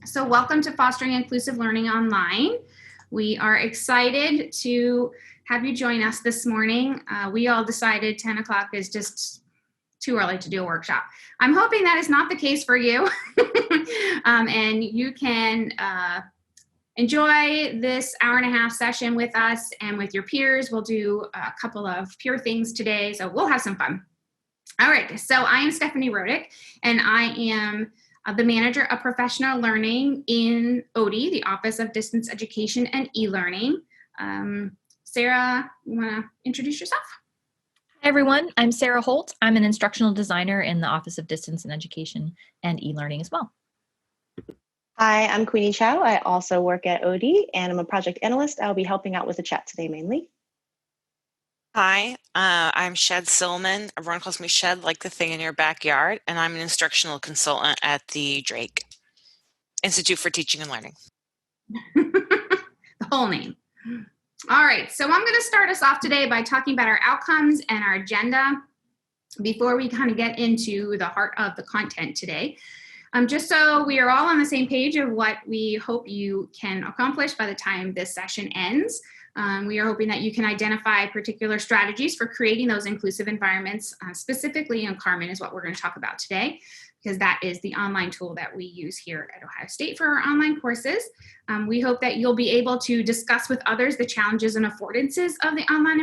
So welcome to Fostering Inclusive Learning Online. We are excited to have you join us this morning. We all decided 10 o'clock is just too early to do a workshop. I'm hoping that is not the case for you. And you can enjoy this hour-and-a-half session with us and with your peers. We'll do a couple of peer things today, so we'll have some fun. All right, so I am Stephanie Rodick, and I am the Manager of Professional Learning in ODE, the Office of Distance Education and E-Learning. Sarah, you want to introduce yourself? Hi, everyone. I'm Sarah Holt. I'm an instructional designer in the Office of Distance and Education and E-Learning as well. Hi, I'm Queenie Chow. I also work at ODE, and I'm a project analyst. I'll be helping out with the chat today mainly. Hi, I'm Shed Silman. Everyone calls me Shed, like the thing in your backyard, and I'm an instructional consultant at the Drake Institute for Teaching and Learning. The whole name. All right, so I'm going to start us off today by talking about our outcomes and our agenda before we kind of get into the heart of the content today. Just so we are all on the same page of what we hope you can accomplish by the time this session ends. We are hoping that you can identify particular strategies for creating those inclusive environments, specifically in Carmen is what we're going to talk about today, because that is the online tool that we use here at Ohio State for our online courses. We hope that you'll be able to discuss with others the challenges and affordances of the online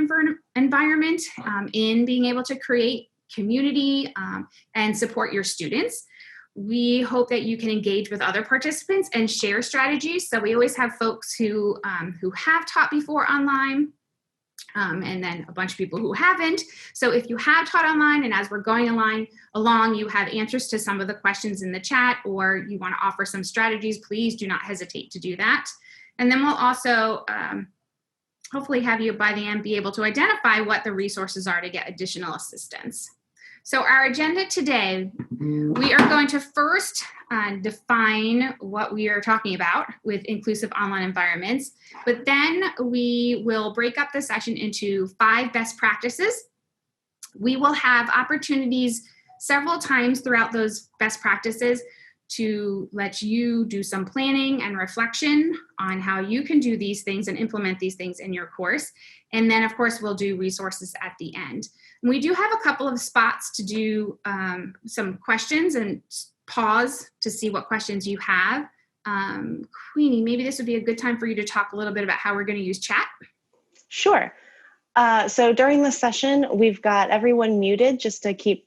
environment in being able to create community and support your students. We hope that you can engage with other participants and share strategies. So we always have folks who have taught before online, and then a bunch of people who haven't. So if you have taught online and as we're going along, you have answers to some of the questions in the chat or you want to offer some strategies, please do not hesitate to do that. And then we'll also hopefully have you by the end be able to identify what the resources are to get additional assistance. So our agenda today, we are going to first define what we are talking about with inclusive online environments, but then we will break up the session into 5 best practices. We will have opportunities several times throughout those best practices to let you do some planning and reflection on how you can do these things and implement these things in your course. And then, of course, we'll do resources at the end. And we do have a couple of spots to do some questions and pause to see what questions you have. Queenie, maybe this would be a good time for you to talk a little bit about how we're going to use chat. Sure. So during the session, we've got everyone muted just to keep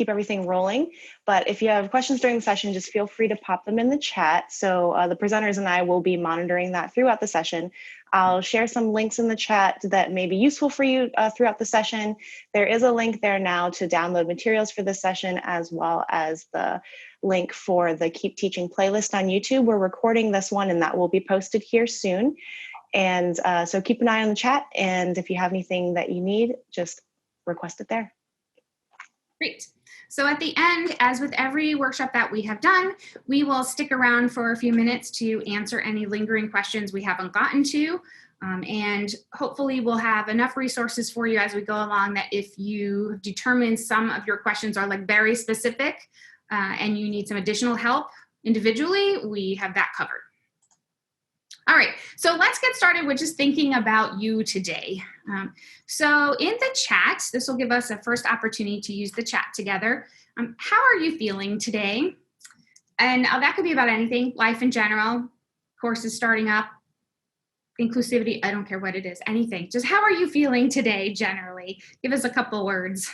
everything rolling. But if you have questions during the session, just feel free to pop them in the chat. So the presenters and I will be monitoring that throughout the session. I'll share some links in the chat that may be useful for you throughout the session. There is a link there now to download materials for this session, as well as the link for the Keep Teaching playlist on YouTube. We're recording this one and that will be posted here soon. And so keep an eye on the chat. And if you have anything that you need, just request it there. Great. So at the end, as with every workshop that we have done, we will stick around for a few minutes to answer any lingering questions we haven't gotten to. And hopefully we'll have enough resources for you as we go along that if you determine some of your questions are like very specific and you need some additional help individually, we have that covered. All right, so let's get started with just thinking about you today. So in the chat, this will give us a first opportunity to use the chat together. How are you feeling today? And that could be about anything, life in general, courses starting up, inclusivity, I don't care what it is, anything. Just how are you feeling today generally? Give us a couple words.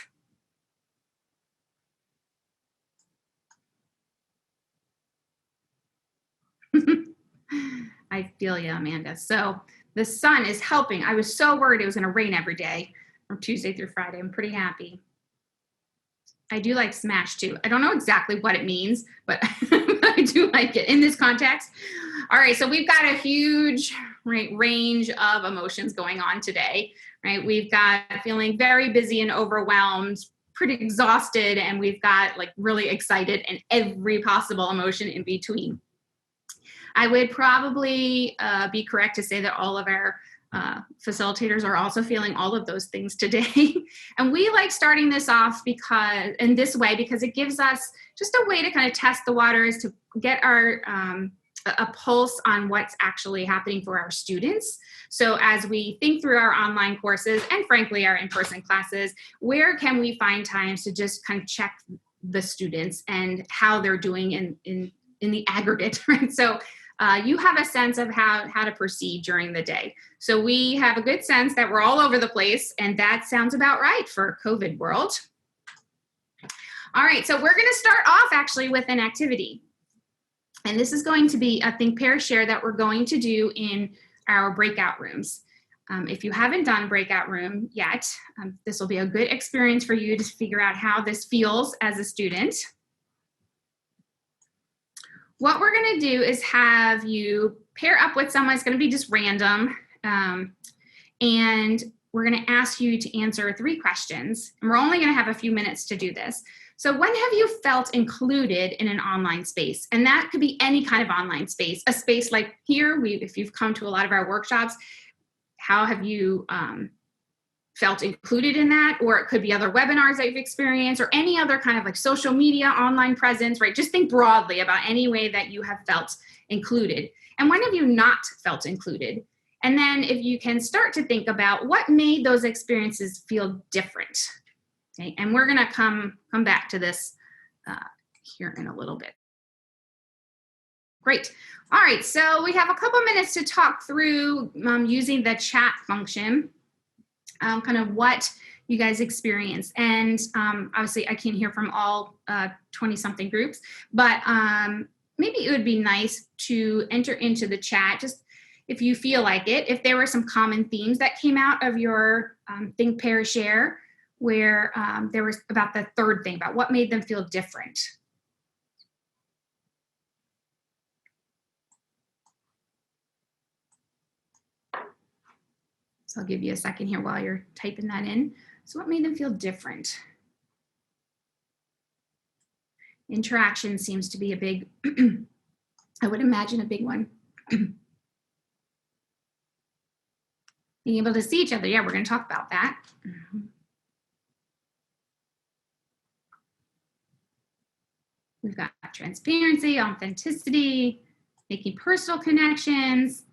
I feel you, Amanda. So the sun is helping. I was so worried it was going to rain every day from Tuesday through Friday. I'm pretty happy. I do like smash too. I don't know exactly what it means, but I do like it in this context. All right, so we've got a huge range of emotions going on today, right? We've got feeling very busy and overwhelmed, pretty exhausted, and we've got like really excited and every possible emotion in between. I would probably be correct to say that all of our facilitators are also feeling all of those things today. And we like starting this off in this way because it gives us just a way to kind of test the waters, to get our a pulse on what's actually happening for our students. So as we think through our online courses and frankly our in-person classes, where can we find times to just kind of check the students and how they're doing in the aggregate, right? So you have a sense of how to proceed during the day. So we have a good sense that we're all over the place, and that sounds about right for COVID world. All right, so we're going to start off actually with an activity. And this is going to be a think, pair, share that we're going to do in our breakout rooms. If you haven't done breakout room yet, this will be a good experience for you to figure out how this feels as a student. What we're going to do is have you pair up with someone. It's going to be just random. And we're going to ask you to answer 3 questions. And we're only going to have a few minutes to do this. So when have you felt included in an online space? And that could be any kind of online space. A space like here, if you've come to a lot of our workshops, how have you felt included in that? Or it could be other webinars that you've experienced or any other kind of like social media, online presence, right? Just think broadly about any way that you have felt included. And when have you not felt included? And then if you can start to think about what made those experiences feel different. Okay, and we're going to come back to this here in a little bit. Great. All right, so we have a couple minutes to talk through using the chat function, kind of what you guys experience. And obviously I can't hear from all 20-something groups, but maybe it would be nice to enter into the chat, just if you feel like it, if there were some common themes that came out of your think, pair, share, where there was about the third thing, about what made them feel different. So I'll give you a second here while you're typing that in. So what made them feel different? Interaction seems to be a big, I would imagine a big one. Being able to see each other. Yeah, we're going to talk about that. We've got transparency, authenticity, making personal connections.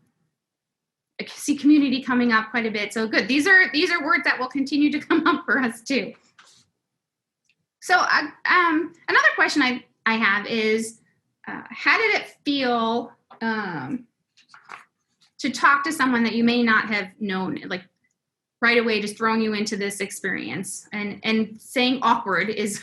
I see community coming up quite a bit. So good. These are words that will continue to come up for us too. So another question I have is, how did it feel to talk to someone that you may not have known, like right away, just throwing you into this experience, and saying awkward is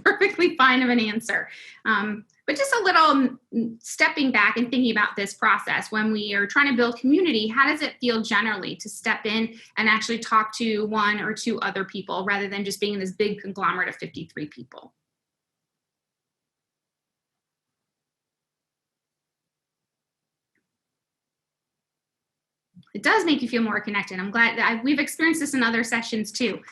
perfectly fine of an answer. But just a little stepping back and thinking about this process when we are trying to build community, how does it feel generally to step in and actually talk to 1 or 2 other people rather than just being in this big conglomerate of 53 people? It does make you feel more connected. I'm glad that we've experienced this in other sessions too.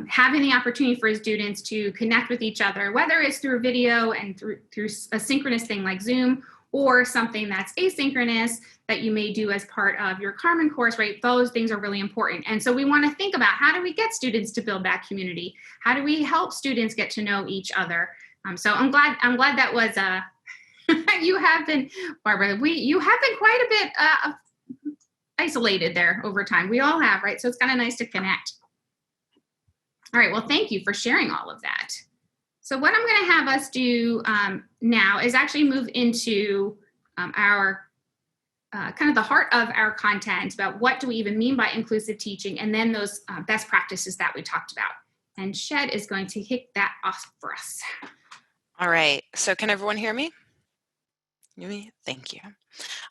Having the opportunity for students to connect with each other, whether it's through video and through a synchronous thing like Zoom, or something that's asynchronous that you may do as part of your Carmen course, right? Those things are really important. And so we want to think about, how do we get students to build that community? How do we help students get to know each other? So I'm glad that was you have been, Barbara, you have been quite a bit isolated there over time. We all have, right? So it's kind of nice to connect. All right, well, thank you for sharing all of that. So what I'm going to have us do now is actually move into our kind of the heart of our content about what do we even mean by inclusive teaching, and then those best practices that we talked about. And Shed is going to kick that off for us. All right, so can everyone hear me? Hear me? Thank you.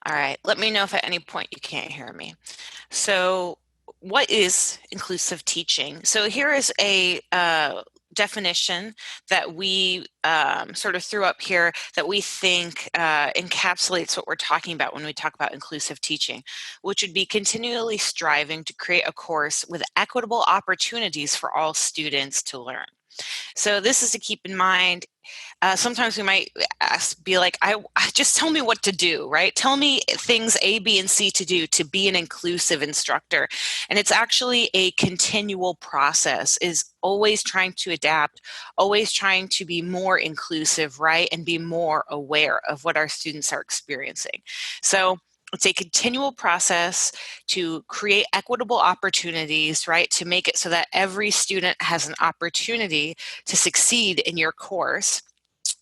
All right, let me know if at any point you can't hear me. So what is inclusive teaching? So here is a definition that we sort of threw up here that we think encapsulates what we're talking about when we talk about inclusive teaching, which would be continually striving to create a course with equitable opportunities for all students to learn. So this is to keep in mind. Sometimes we might be like, I just tell me what to do, right? Tell me things A, B, and C to do to be an inclusive instructor. And it's actually a continual process, is always trying to adapt, always trying to be more inclusive, right? And be more aware of what our students are experiencing. So it's a continual process to create equitable opportunities, right? To make it so that every student has an opportunity to succeed in your course.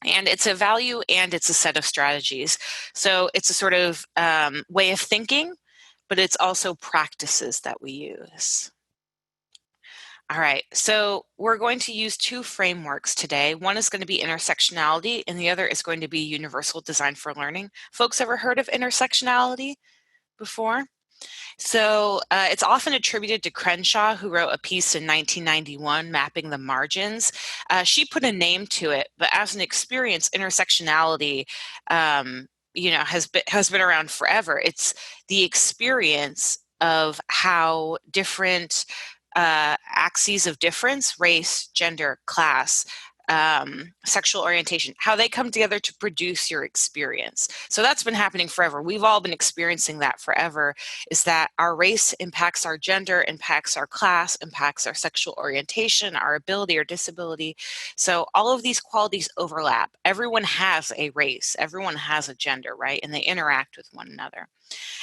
And it's a value and it's a set of strategies. So it's a sort of way of thinking, but it's also practices that we use. All right, so we're going to use two frameworks today. One is going to be intersectionality, and the other is going to be universal design for learning. Folks ever heard of intersectionality before? So it's often attributed to Crenshaw, who wrote a piece in 1991 mapping the margins. She put a name to it, but as an experience, intersectionality, has been around forever. It's the experience of how different axes of difference, race, gender, class, sexual orientation, how they come together to produce your experience. So that's been happening forever. We've all been experiencing that forever, is that our race impacts our gender, impacts our class, impacts our sexual orientation, our ability or disability. So all of these qualities overlap. Everyone has a race, everyone has a gender, right? And they interact with one another.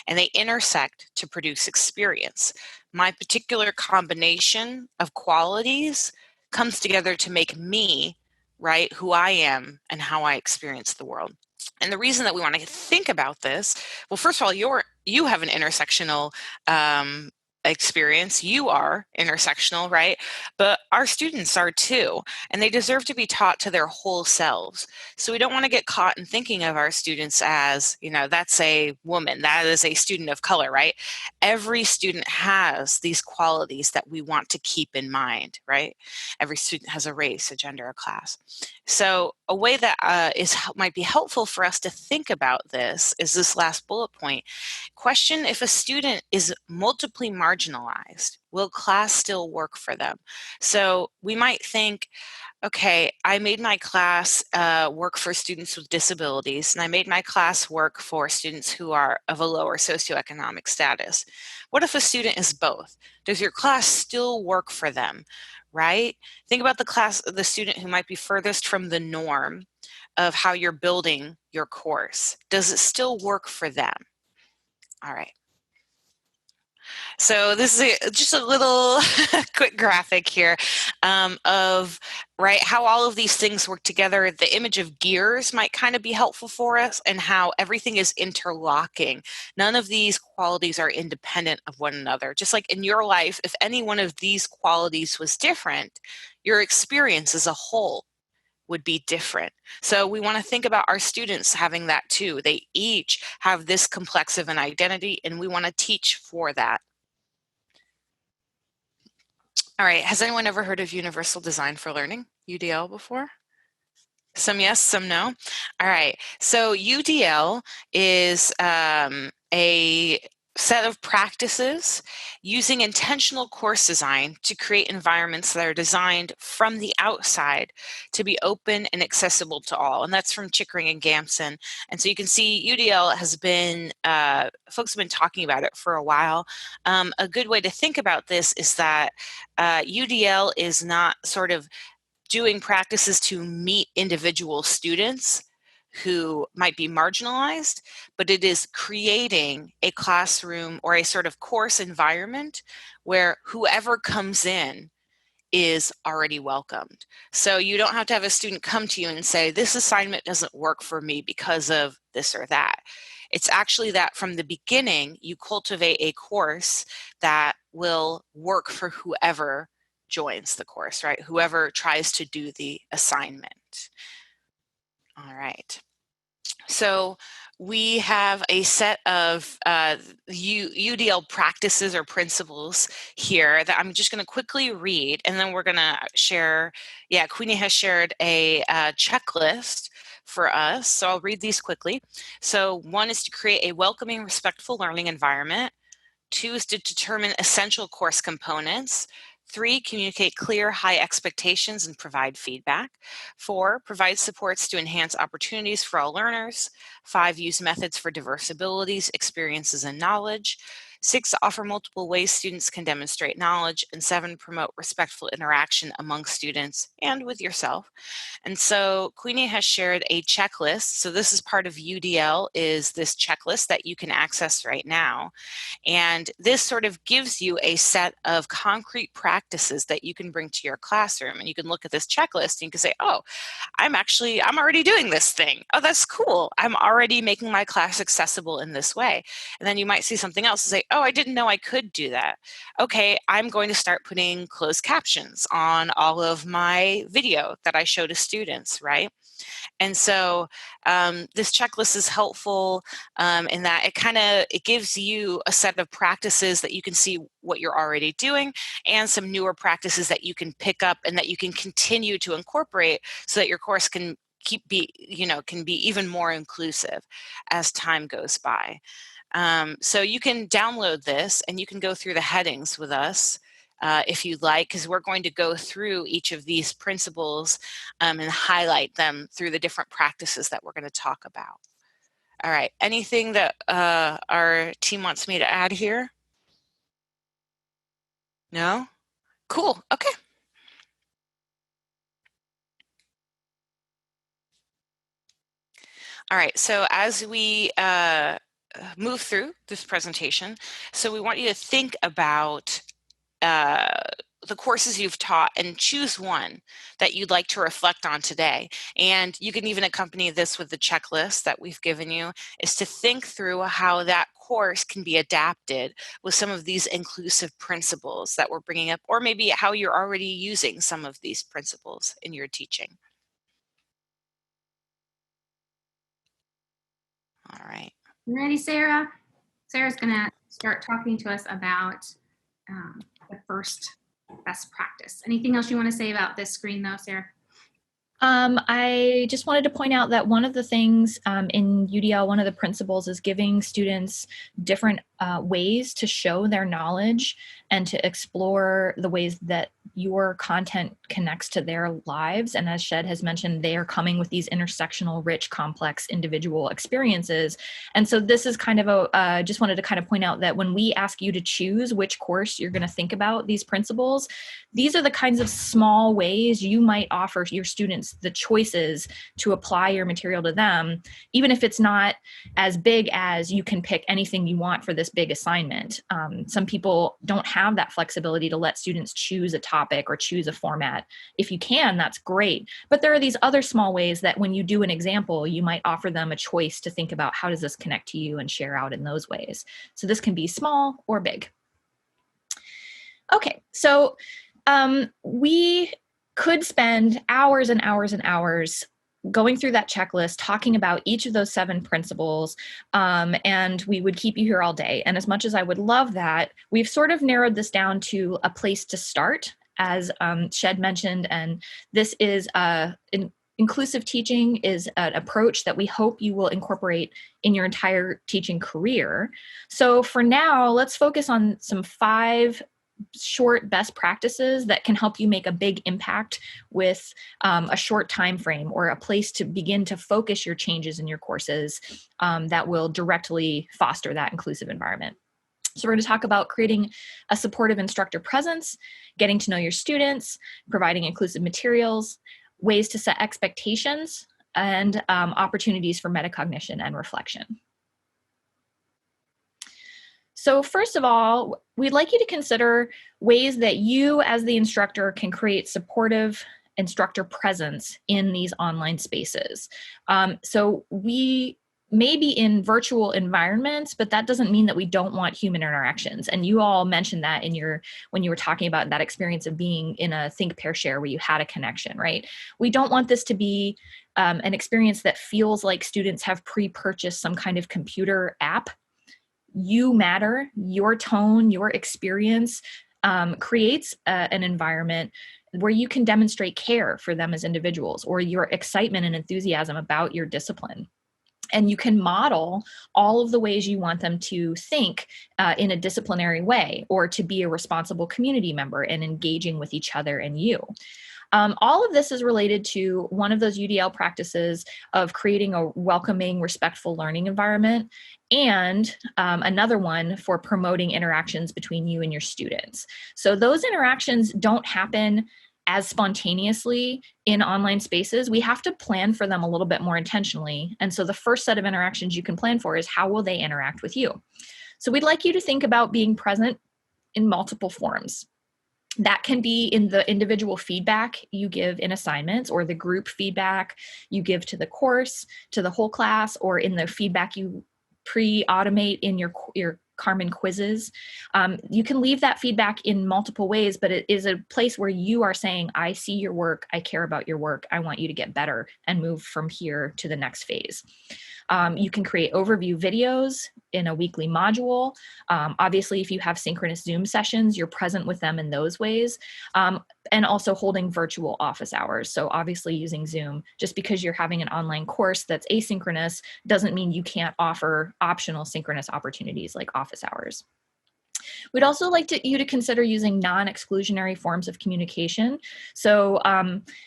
And they intersect to produce experience. My particular combination of qualities comes together to make me, right, who I am and how I experience the world. And the reason that we want to think about this, well, first of all, you have an intersectional experience. You are intersectional, right? But our students are too, and they deserve to be taught to their whole selves. So we don't want to get caught in thinking of our students as, that's a woman, that is a student of color, right? Every student has these qualities that we want to keep in mind, right? Every student has a race, a gender, a class. So a way that might be helpful for us to think about this is this last bullet point. Question if a student is multiply marginalized, will class still work for them? So we might think, okay, I made my class work for students with disabilities, and I made my class work for students who are of a lower socioeconomic status. What if a student is both? Does your class still work for them, right? Think about the student who might be furthest from the norm of how you're building your course. Does it still work for them? All right. So this is just a little quick graphic here of how all of these things work together. The image of gears might kind of be helpful for us, and how everything is interlocking. None of these qualities are independent of one another. Just like in your life, if any one of these qualities was different, your experience as a whole would be different. So we want to think about our students having that too. They each have this complex of an identity, and we want to teach for that. All right, has anyone ever heard of Universal Design for Learning, UDL, before? Some yes, some no. All right, so UDL is a set of practices using intentional course design to create environments that are designed from the outside to be open and accessible to all. And that's from Chickering and Gamson. And so you can see UDL has been, folks have been talking about it for a while. A good way to think about this is that UDL is not sort of doing practices to meet individual students who might be marginalized, but it is creating a classroom or a sort of course environment where whoever comes in is already welcomed. So you don't have to have a student come to you and say, this assignment doesn't work for me because of this or that. It's actually that from the beginning, you cultivate a course that will work for whoever joins the course, right? Whoever tries to do the assignment. All right. So we have a set of UDL practices or principles here that I'm just going to quickly read, and then we're going to share. Yeah, Queenie has shared a checklist for us, so I'll read these quickly. So 1 is to create a welcoming, respectful learning environment. 2 is to determine essential course components. 3, communicate clear, high expectations and provide feedback. 4, provide supports to enhance opportunities for all learners. 5, use methods for diverse abilities, experiences, and knowledge. 6, offer multiple ways students can demonstrate knowledge. And 7, promote respectful interaction among students and with yourself. And so Queenie has shared a checklist. So this is part of UDL, is this checklist that you can access right now. And this sort of gives you a set of concrete practices that you can bring to your classroom. And you can look at this checklist and you can say, oh, I'm already doing this thing. Oh, that's cool. I'm already making my class accessible in this way. And then you might see something else and say, oh, I didn't know I could do that. Okay, I'm going to start putting closed captions on all of my video that I show to students, right? And so this checklist is helpful in that it gives you a set of practices that you can see what you're already doing, and some newer practices that you can pick up and that you can continue to incorporate so that your course can be even more inclusive as time goes by. So you can download this and you can go through the headings with us if you'd like, because we're going to go through each of these principles and highlight them through the different practices that we're going to talk about. All right, anything that our team wants me to add here? No? Cool, okay. All right, so as we move through this presentation, so we want you to think about the courses you've taught and choose one that you'd like to reflect on today. And you can even accompany this with the checklist that we've given you, is to think through how that course can be adapted with some of these inclusive principles that we're bringing up, or maybe how you're already using some of these principles in your teaching. All right. You ready, Sarah? Sarah's going to start talking to us about the first best practice. Anything else you want to say about this screen though, Sarah? I just wanted to point out that one of the things in UDL, one of the principles is giving students different ways to show their knowledge and to explore the ways that your content connects to their lives. And as Shed has mentioned, they are coming with these intersectional, rich, complex individual experiences. And so this is kind of just wanted to kind of point out that when we ask you to choose which course you're going to think about these principles, these are the kinds of small ways you might offer your students the choices to apply your material to them, even if it's not as big as you can pick anything you want for this big assignment. Some people don't have that flexibility to let students choose a topic or choose a format. If you can, that's great. But there are these other small ways that when you do an example, you might offer them a choice to think about how does this connect to you and share out in those ways. So this can be small or big. Okay, so we could spend hours and hours and hours going through that checklist, talking about each of those 7 principles, and we would keep you here all day. And as much as I would love that, we've sort of narrowed this down to a place to start, as Shed mentioned, and this is inclusive teaching is an approach that we hope you will incorporate in your entire teaching career. So for now, let's focus on some 5 short best practices that can help you make a big impact with a short time frame, or a place to begin to focus your changes in your courses that will directly foster that inclusive environment. So we're going to talk about creating a supportive instructor presence, getting to know your students, providing inclusive materials, ways to set expectations, and opportunities for metacognition and reflection. So first of all, we'd like you to consider ways that you as the instructor can create supportive instructor presence in these online spaces. So we may be in virtual environments, but that doesn't mean that we don't want human interactions. And you all mentioned that when you were talking about that experience of being in a think, pair, share where you had a connection, right? We don't want this to be an experience that feels like students have pre-purchased some kind of computer app. You matter, your tone, your experience creates an environment where you can demonstrate care for them as individuals, or your excitement and enthusiasm about your discipline. And you can model all of the ways you want them to think in a disciplinary way, or to be a responsible community member and engaging with each other and you. All of this is related to one of those UDL practices of creating a welcoming, respectful learning environment, and another one for promoting interactions between you and your students. So those interactions don't happen as spontaneously in online spaces. We have to plan for them a little bit more intentionally. And so the first set of interactions you can plan for is, how will they interact with you? So we'd like you to think about being present in multiple forms. That can be in the individual feedback you give in assignments, or the group feedback you give to the course, to the whole class, or in the feedback you pre-automate in your Carmen quizzes. You can leave that feedback in multiple ways, but it is a place where you are saying, I see your work, I care about your work, I want you to get better and move from here to the next phase. You can create overview videos in a weekly module. Obviously, if you have synchronous Zoom sessions, you're present with them in those ways. And also holding virtual office hours. So obviously using Zoom. Just because you're having an online course that's asynchronous doesn't mean you can't offer optional synchronous opportunities like office hours. We'd also like you to consider using non-exclusionary forms of communication. So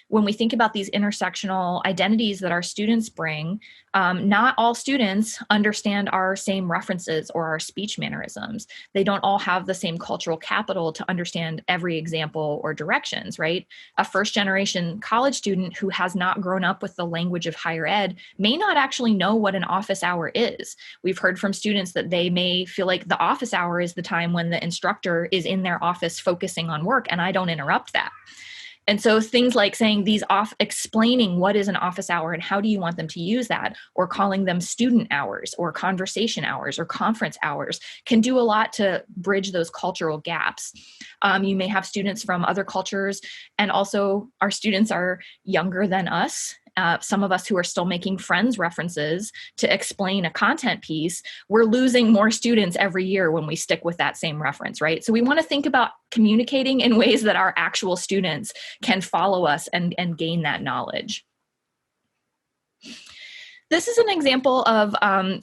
when we think about these intersectional identities that our students bring, not all students understand our same references or our speech mannerisms. They don't all have the same cultural capital to understand every example or directions, right? A first-generation college student who has not grown up with the language of higher ed may not actually know what an office hour is. We've heard from students that they may feel like the office hour is the time when the instructor is in their office focusing on work, and I don't interrupt that. And so things like saying explaining what is an office hour and how do you want them to use that, or calling them student hours or conversation hours or conference hours, can do a lot to bridge those cultural gaps. You may have students from other cultures, and also our students are younger than us. Some of us who are still making Friends references to explain a content piece, we're losing more students every year when we stick with that same reference, right? So we want to think about communicating in ways that our actual students can follow us and gain that knowledge. This is an example of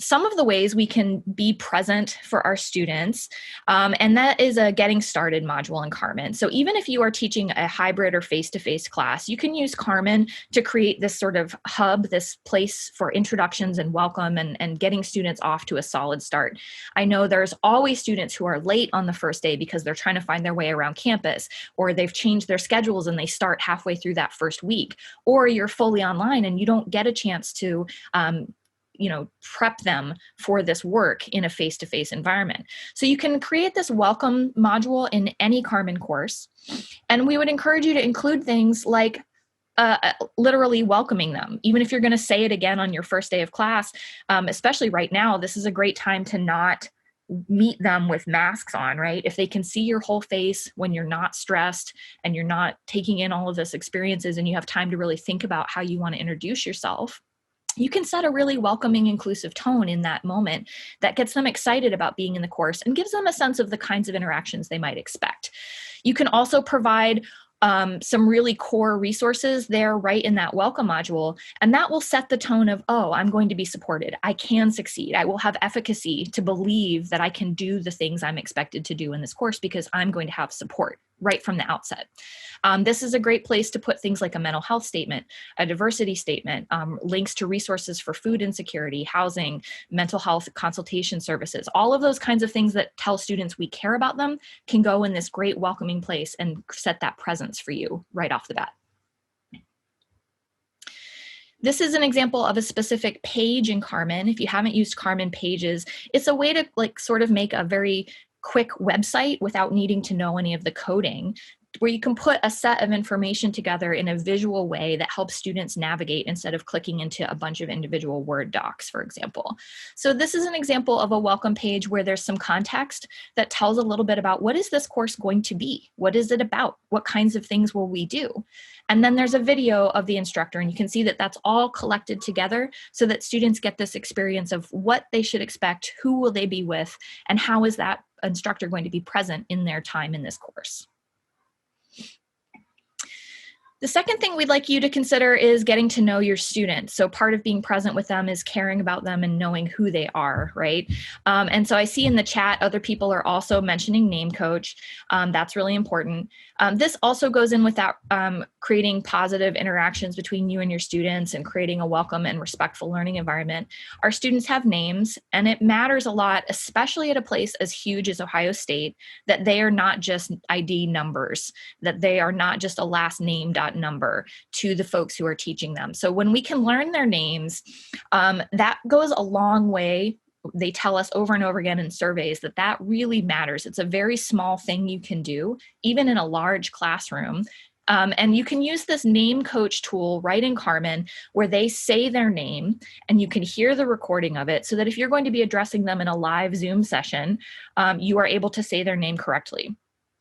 some of the ways we can be present for our students, and that is a Getting Started module in Carmen. So even if you are teaching a hybrid or face-to-face class, you can use Carmen to create this sort of hub, this place for introductions and welcome and getting students off to a solid start. I know there's always students who are late on the first day because they're trying to find their way around campus, or they've changed their schedules and they start halfway through that first week, or you're fully online and you don't get a chance to prep them for this work in a face-to-face environment. So you can create this welcome module in any Carmen course. And we would encourage you to include things like literally welcoming them. Even if you're going to say it again on your first day of class, especially right now, this is a great time to not meet them with masks on, right? If they can see your whole face when you're not stressed and you're not taking in all of this experiences and you have time to really think about how you want to introduce yourself, you can set a really welcoming, inclusive tone in that moment that gets them excited about being in the course and gives them a sense of the kinds of interactions they might expect. You can also provide some really core resources there right in that welcome module, and that will set the tone of, oh, I'm going to be supported. I can succeed. I will have efficacy to believe that I can do the things I'm expected to do in this course because I'm going to have support right from the outset. This is a great place to put things like a mental health statement, a diversity statement, links to resources for food insecurity, housing, mental health consultation services. All of those kinds of things that tell students we care about them can go in this great welcoming place and set that presence for you right off the bat. This is an example of a specific page in Carmen. If you haven't used Carmen pages, it's a way to sort of make a very quick website without needing to know any of the coding, where you can put a set of information together in a visual way that helps students navigate instead of clicking into a bunch of individual Word docs, for example. So this is an example of a welcome page where there's some context that tells a little bit about what is this course going to be? What is it about? What kinds of things will we do? And then there's a video of the instructor, and you can see that that's all collected together so that students get this experience of what they should expect, who will they be with, and how is that instructor going to be present in their time in this course. The second thing we'd like you to consider is getting to know your students. So part of being present with them is caring about them and knowing who they are, right? And so I see in the chat, other people are also mentioning name coach. That's really important. This also goes in with that creating positive interactions between you and your students and creating a welcome and respectful learning environment. Our students have names, and it matters a lot, especially at a place as huge as Ohio State, that they are not just ID numbers, that they are not just a last name number to the folks who are teaching them. So when we can learn their names, that goes a long way. They tell us over and over again in surveys that that really matters. It's a very small thing you can do, even in a large classroom. And you can use this name coach tool right in Carmen where they say their name and you can hear the recording of it so that if you're going to be addressing them in a live Zoom session, you are able to say their name correctly.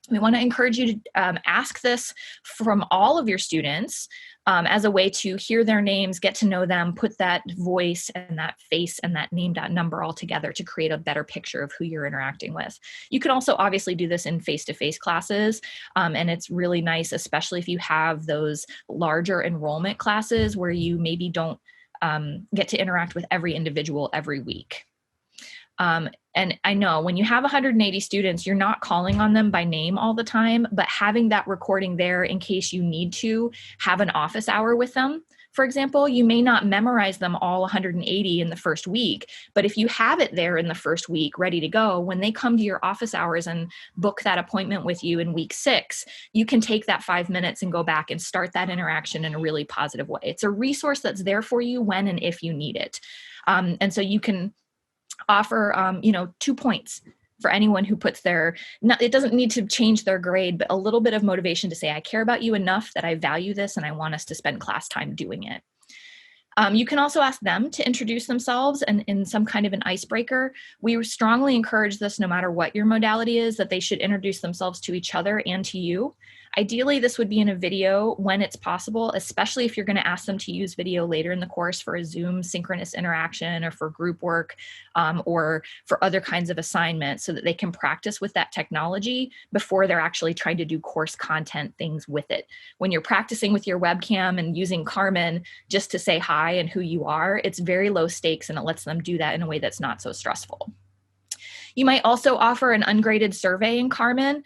We want to encourage you to ask this from all of your students as a way to hear their names, get to know them, put that voice and that face and that name number all together to create a better picture of who you're interacting with. You can also obviously do this in face-to-face classes, and it's really nice, especially if you have those larger enrollment classes where you maybe don't get to interact with every individual every week. And I know when you have 180 students, you're not calling on them by name all the time, but having that recording there in case you need to have an office hour with them. For example, you may not memorize them all 180 in the first week, but if you have it there in the first week ready to go, when they come to your office hours and book that appointment with you in week 6, you can take that 5 minutes and go back and start that interaction in a really positive way. It's a resource that's there for you when and if you need it. And so you can offer 2 points for anyone who puts it doesn't need to change their grade, but a little bit of motivation to say, I care about you enough that I value this and I want us to spend class time doing it. You can also ask them to introduce themselves and in some kind of an icebreaker. We strongly encourage this no matter what your modality is, that they should introduce themselves to each other and to you. Ideally, this would be in a video when it's possible, especially if you're going to ask them to use video later in the course for a Zoom synchronous interaction or for group work or for other kinds of assignments so that they can practice with that technology before they're actually trying to do course content things with it. When you're practicing with your webcam and using Carmen just to say hi and who you are, it's very low stakes and it lets them do that in a way that's not so stressful. You might also offer an ungraded survey in Carmen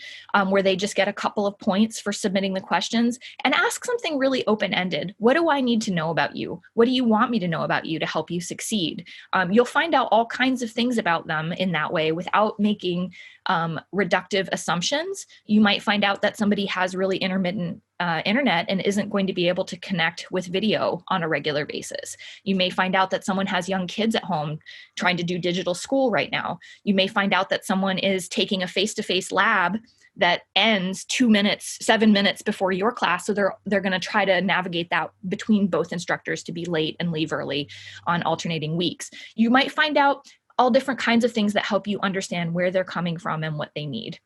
where they just get a couple of points for submitting the questions and ask something really open-ended. What do I need to know about you? What do you want me to know about you to help you succeed? You'll find out all kinds of things about them in that way without making reductive assumptions. You might find out that somebody has really intermittent internet and isn't going to be able to connect with video on a regular basis. You may find out that someone has young kids at home trying to do digital school right now. You may find out that someone is taking a face-to-face lab that ends 7 minutes before your class. So they're going to try to navigate that between both instructors to be late and leave early on alternating weeks. You might find out all different kinds of things that help you understand where they're coming from and what they need.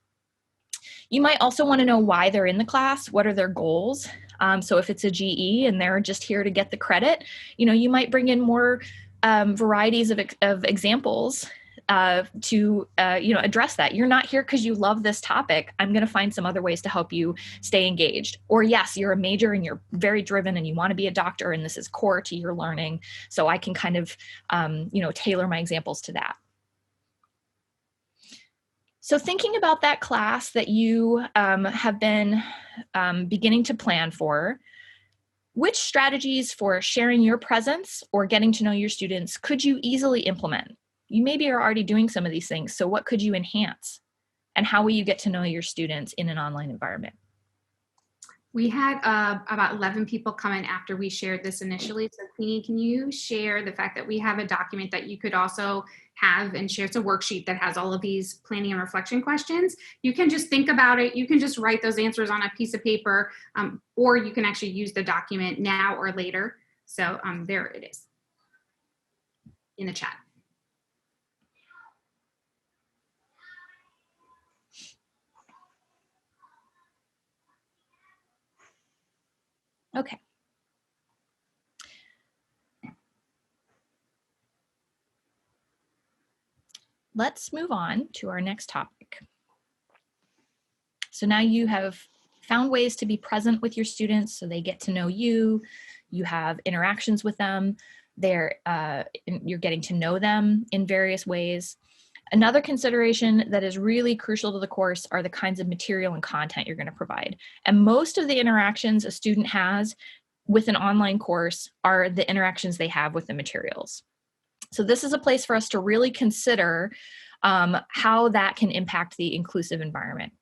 You might also want to know why they're in the class. What are their goals? So if it's a GE and they're just here to get the credit, you might bring in more varieties of examples to address that. You're not here because you love this topic. I'm going to find some other ways to help you stay engaged. Or yes, you're a major and you're very driven and you want to be a doctor and this is core to your learning. So I can kind of, tailor my examples to that. So thinking about that class that you have been beginning to plan for, which strategies for sharing your presence or getting to know your students could you easily implement? You maybe are already doing some of these things, so what could you enhance? And how will you get to know your students in an online environment? We had about 11 people come in after we shared this initially. So Queenie, can you share the fact that we have a document that you could also have and share? It's a worksheet that has all of these planning and reflection questions. You can just think about it. You can just write those answers on a piece of paper, or you can actually use the document now or later. So there it is in the chat. Okay. Let's move on to our next topic. So now you have found ways to be present with your students so they get to know you. You have interactions with them. You're getting to know them in various ways. Another consideration that is really crucial to the course are the kinds of material and content you're going to provide. And most of the interactions a student has with an online course are the interactions they have with the materials. So this is a place for us to really consider how that can impact the inclusive environment.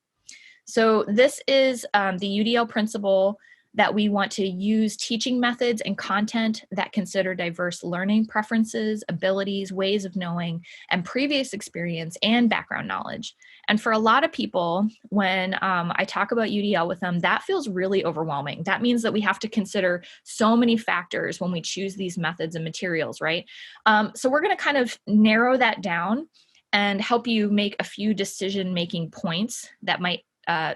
So this is the UDL principle that we want to use teaching methods and content that consider diverse learning preferences, abilities, ways of knowing, and previous experience and background knowledge. And for a lot of people, when I talk about UDL with them, that feels really overwhelming. That means that we have to consider so many factors when we choose these methods and materials, right? So we're going to kind of narrow that down and help you make a few decision-making points that might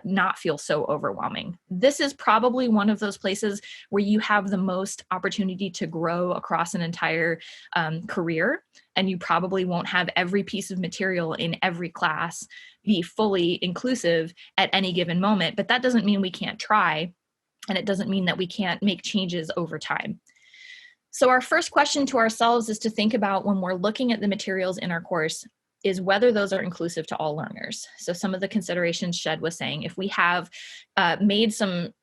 not feel so overwhelming. This is probably one of those places where you have the most opportunity to grow across an entire career, and you probably won't have every piece of material in every class be fully inclusive at any given moment, but that doesn't mean we can't try, and it doesn't mean that we can't make changes over time. So our first question to ourselves is to think about, when we're looking at the materials in our course, is whether those are inclusive to all learners. So some of the considerations Shed was saying, if we have made some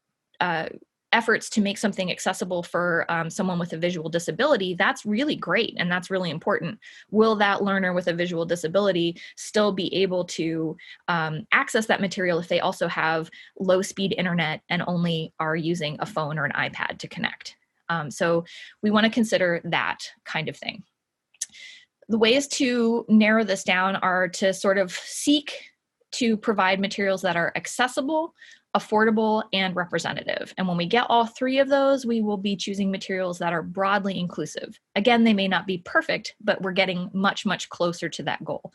efforts to make something accessible for someone with a visual disability, that's really great and that's really important. Will that learner with a visual disability still be able to access that material if they also have low-speed internet and only are using a phone or an iPad to connect? So we want to consider that kind of thing. The ways to narrow this down are to sort of seek to provide materials that are accessible, affordable, and representative. And when we get all three of those, we will be choosing materials that are broadly inclusive. Again, they may not be perfect, but we're getting much, much closer to that goal.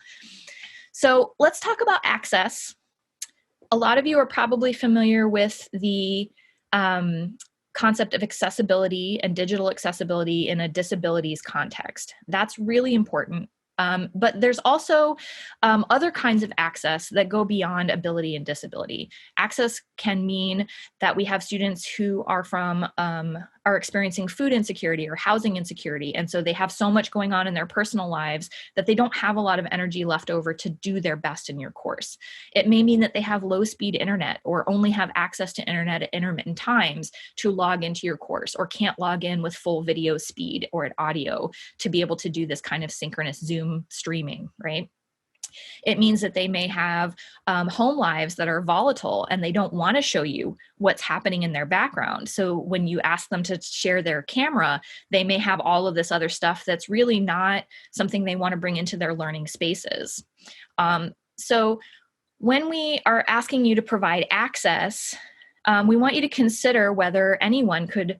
So let's talk about access. A lot of you are probably familiar with the concept of accessibility and digital accessibility in a disabilities context. That's really important. But there's also other kinds of access that go beyond ability and disability. Access can mean that we have students who are experiencing food insecurity or housing insecurity, and so they have so much going on in their personal lives that they don't have a lot of energy left over to do their best in your course. It may mean that they have low-speed internet or only have access to internet at intermittent times to log into your course, or can't log in with full video speed or at audio to be able to do this kind of synchronous Zoom streaming, right? It means that they may have home lives that are volatile and they don't want to show you what's happening in their background. So when you ask them to share their camera, they may have all of this other stuff that's really not something they want to bring into their learning spaces. So when we are asking you to provide access, we want you to consider whether anyone could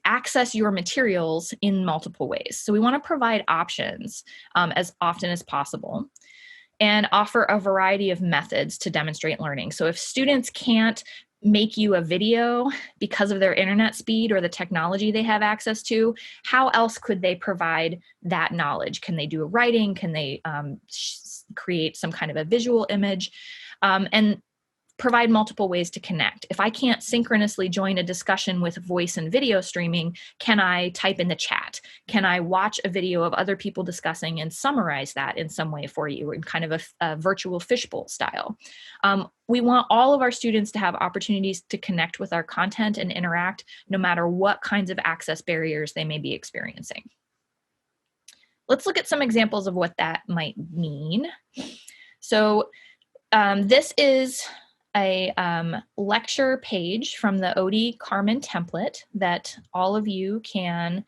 access your materials in multiple ways. So we want to provide options as often as possible and offer a variety of methods to demonstrate learning. So if students can't make you a video because of their internet speed or the technology they have access to, how else could they provide that knowledge? Can they do a writing? Can they create some kind of a visual image? And provide multiple ways to connect. If I can't synchronously join a discussion with voice and video streaming, can I type in the chat? Can I watch a video of other people discussing and summarize that in some way for you in kind of a virtual fishbowl style? We want all of our students to have opportunities to connect with our content and interact no matter what kinds of access barriers they may be experiencing. Let's look at some examples of what that might mean. So this is a lecture page from the Odie Carmen template that all of you can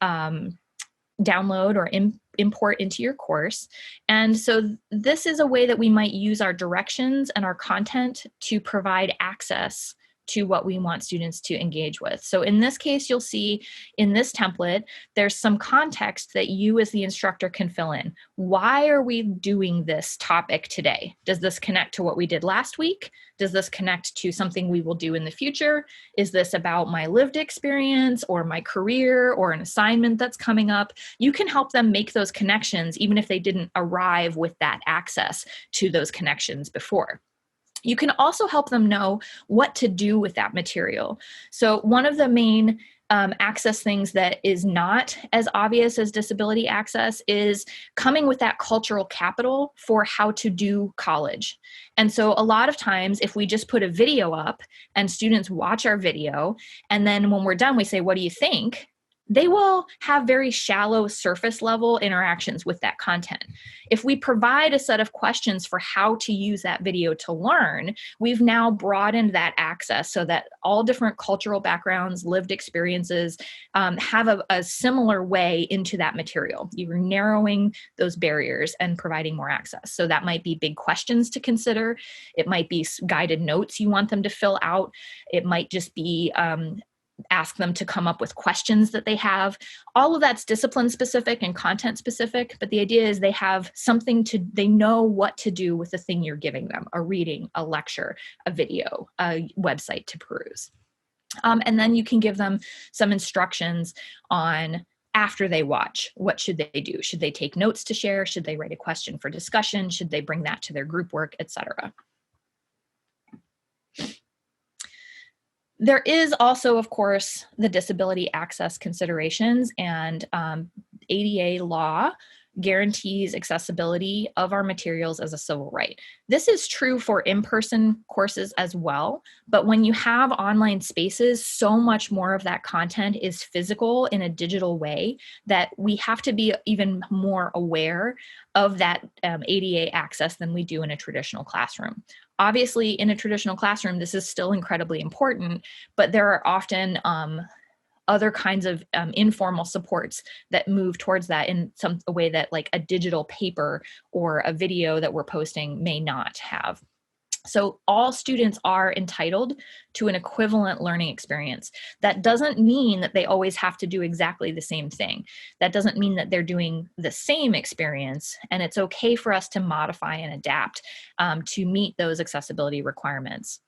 download or import into your course. And so this is a way that we might use our directions and our content to provide access to what we want students to engage with. So in this case, you'll see in this template, there's some context that you as the instructor can fill in. Why are we doing this topic today? Does this connect to what we did last week? Does this connect to something we will do in the future? Is this about my lived experience or my career or an assignment that's coming up? You can help them make those connections even if they didn't arrive with that access to those connections before. You can also help them know what to do with that material. So one of the main access things that is not as obvious as disability access is coming with that cultural capital for how to do college. And so a lot of times, if we just put a video up and students watch our video, and then when we're done, we say, what do you think? They will have very shallow surface level interactions with that content. If we provide a set of questions for how to use that video to learn, we've now broadened that access so that all different cultural backgrounds, lived experiences have a similar way into that material. You're narrowing those barriers and providing more access. So that might be big questions to consider. It might be guided notes you want them to fill out. It might just be ask them to come up with questions that they have. All of that's discipline specific and content specific, but the idea is they have something they know what to do with the thing you're giving them: a reading, a lecture, a video, a website to peruse. And then you can give them some instructions on, after they watch, what should they do? Should they take notes to share? Should they write a question for discussion? Should they bring that to their group work, etc.? There is also, of course, the disability access considerations, and ADA law guarantees accessibility of our materials as a civil right. This is true for in-person courses as well, but when you have online spaces, so much more of that content is physical in a digital way that we have to be even more aware of that ADA access than we do in a traditional classroom. Obviously, in a traditional classroom, this is still incredibly important, but there are often other kinds of informal supports that move towards that in a way that like a digital paper or a video that we're posting may not have. So all students are entitled to an equivalent learning experience. That doesn't mean that they always have to do exactly the same thing. That doesn't mean that they're doing the same experience, and it's okay for us to modify and adapt to meet those accessibility requirements.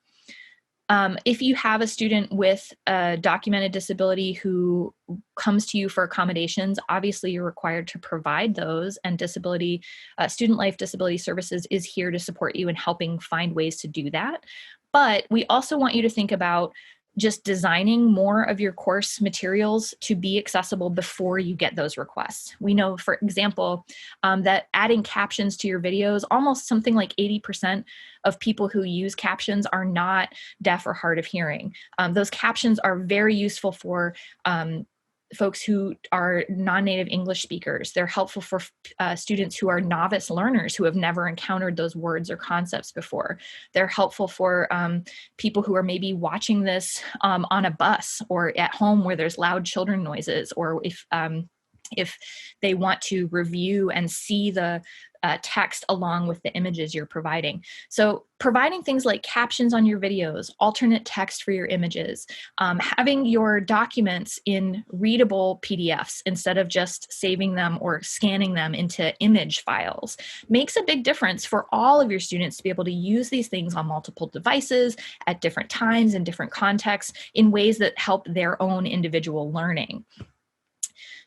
If you have a student with a documented disability who comes to you for accommodations, obviously you're required to provide those, and Student Life Disability Services is here to support you in helping find ways to do that. But we also want you to think about just designing more of your course materials to be accessible before you get those requests. We know, for example, that adding captions to your videos, almost something like 80% of people who use captions are not deaf or hard of hearing. Those captions are very useful for folks who are non-native English speakers. They're helpful for students who are novice learners who have never encountered those words or concepts before. They're helpful for people who are maybe watching this on a bus or at home where there's loud children noises, or if they want to review and see the text along with the images you're providing. So providing things like captions on your videos, alternate text for your images, having your documents in readable PDFs instead of just saving them or scanning them into image files makes a big difference for all of your students to be able to use these things on multiple devices at different times in different contexts in ways that help their own individual learning.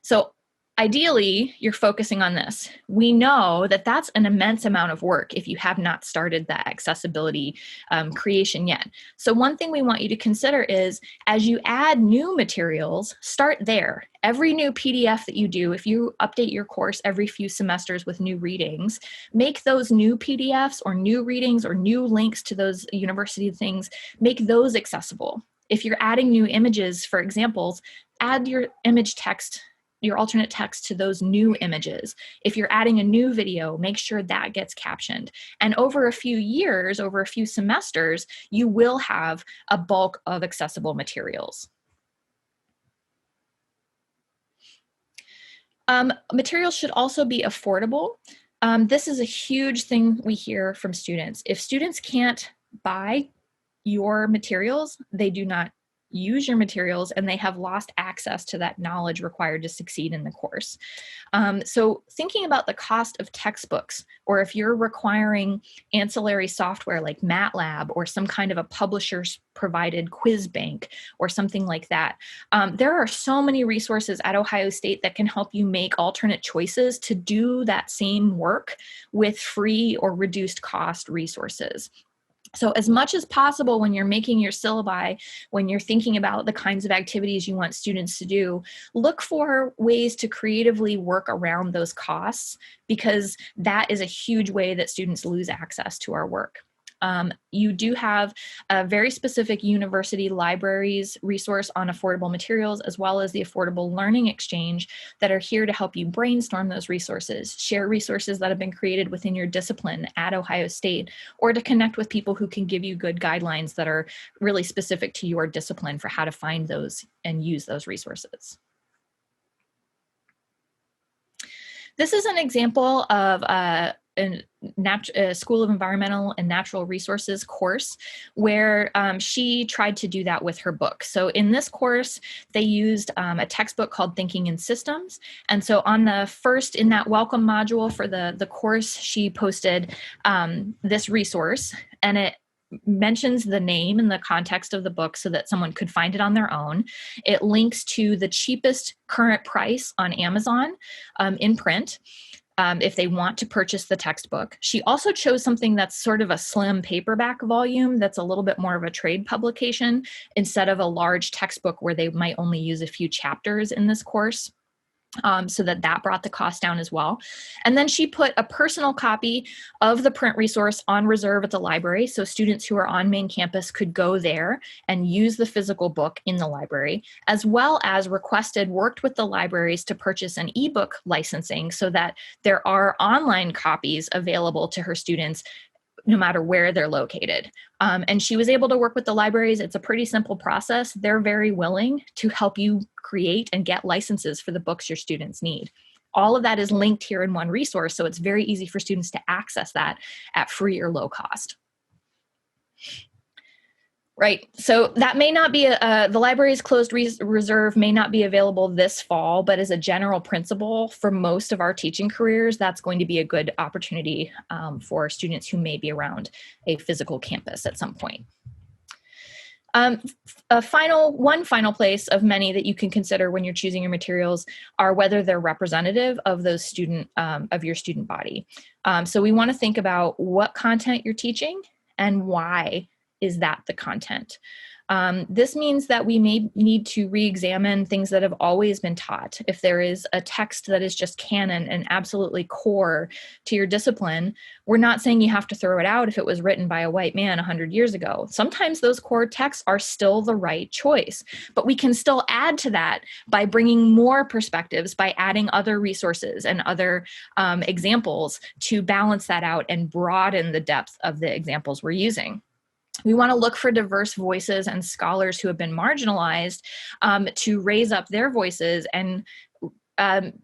So ideally, you're focusing on this. We know that that's an immense amount of work if you have not started that accessibility creation yet. So one thing we want you to consider is, as you add new materials, start there. Every new PDF that you do, if you update your course every few semesters with new readings, make those new PDFs or new readings or new links to those university things, make those accessible. If you're adding new images, for examples, add your image text, your alternate text to those new images. If you're adding a new video, make sure that gets captioned. And over a few years, over a few semesters, you will have a bulk of accessible materials. Materials should also be affordable. This is a huge thing we hear from students. If students can't buy your materials, they do not use your materials, and they have lost access to that knowledge required to succeed in the course. So thinking about the cost of textbooks, or if you're requiring ancillary software like MATLAB or some kind of a publisher's provided quiz bank or something like that, there are so many resources at Ohio State that can help you make alternate choices to do that same work with free or reduced cost resources. So as much as possible, when you're making your syllabi, when you're thinking about the kinds of activities you want students to do, look for ways to creatively work around those costs, because that is a huge way that students lose access to our work. You do have a very specific university libraries resource on affordable materials, as well as the Affordable Learning Exchange, that are here to help you brainstorm those resources, share resources that have been created within your discipline at Ohio State, or to connect with people who can give you good guidelines that are really specific to your discipline for how to find those and use those resources. This is an example of a School of Environmental and Natural Resources course where she tried to do that with her book. So in this course, they used a textbook called Thinking in Systems. And so on the first, in that welcome module for the course, she posted this resource, and it mentions the name and the context of the book so that someone could find it on their own. It links to the cheapest current price on Amazon in print, if they want to purchase the textbook. She also chose something that's sort of a slim paperback volume that's a little bit more of a trade publication instead of a large textbook where they might only use a few chapters in this course. So that brought the cost down as well. And then she put a personal copy of the print resource on reserve at the library, so students who are on main campus could go there and use the physical book in the library, as well as worked with the libraries to purchase an ebook licensing so that there are online copies available to her students no matter where they're located. And she was able to work with the libraries. It's a pretty simple process. They're very willing to help you create and get licenses for the books your students need. All of that is linked here in one resource, so it's very easy for students to access that at free or low cost. Right. So that may not be, the library's closed reserve may not be available this fall, but as a general principle for most of our teaching careers, that's going to be a good opportunity for students who may be around a physical campus at some point. One final place of many that you can consider when you're choosing your materials are whether they're representative of those of your student body. So we want to think about what content you're teaching and why is that the content. This means that we may need to re-examine things that have always been taught. If there is a text that is just canon and absolutely core to your discipline, we're not saying you have to throw it out if it was written by a white man 100 years ago. Sometimes those core texts are still the right choice, but we can still add to that by bringing more perspectives, by adding other resources and other examples to balance that out and broaden the depth of the examples we're using. We want to look for diverse voices and scholars who have been marginalized to raise up their voices and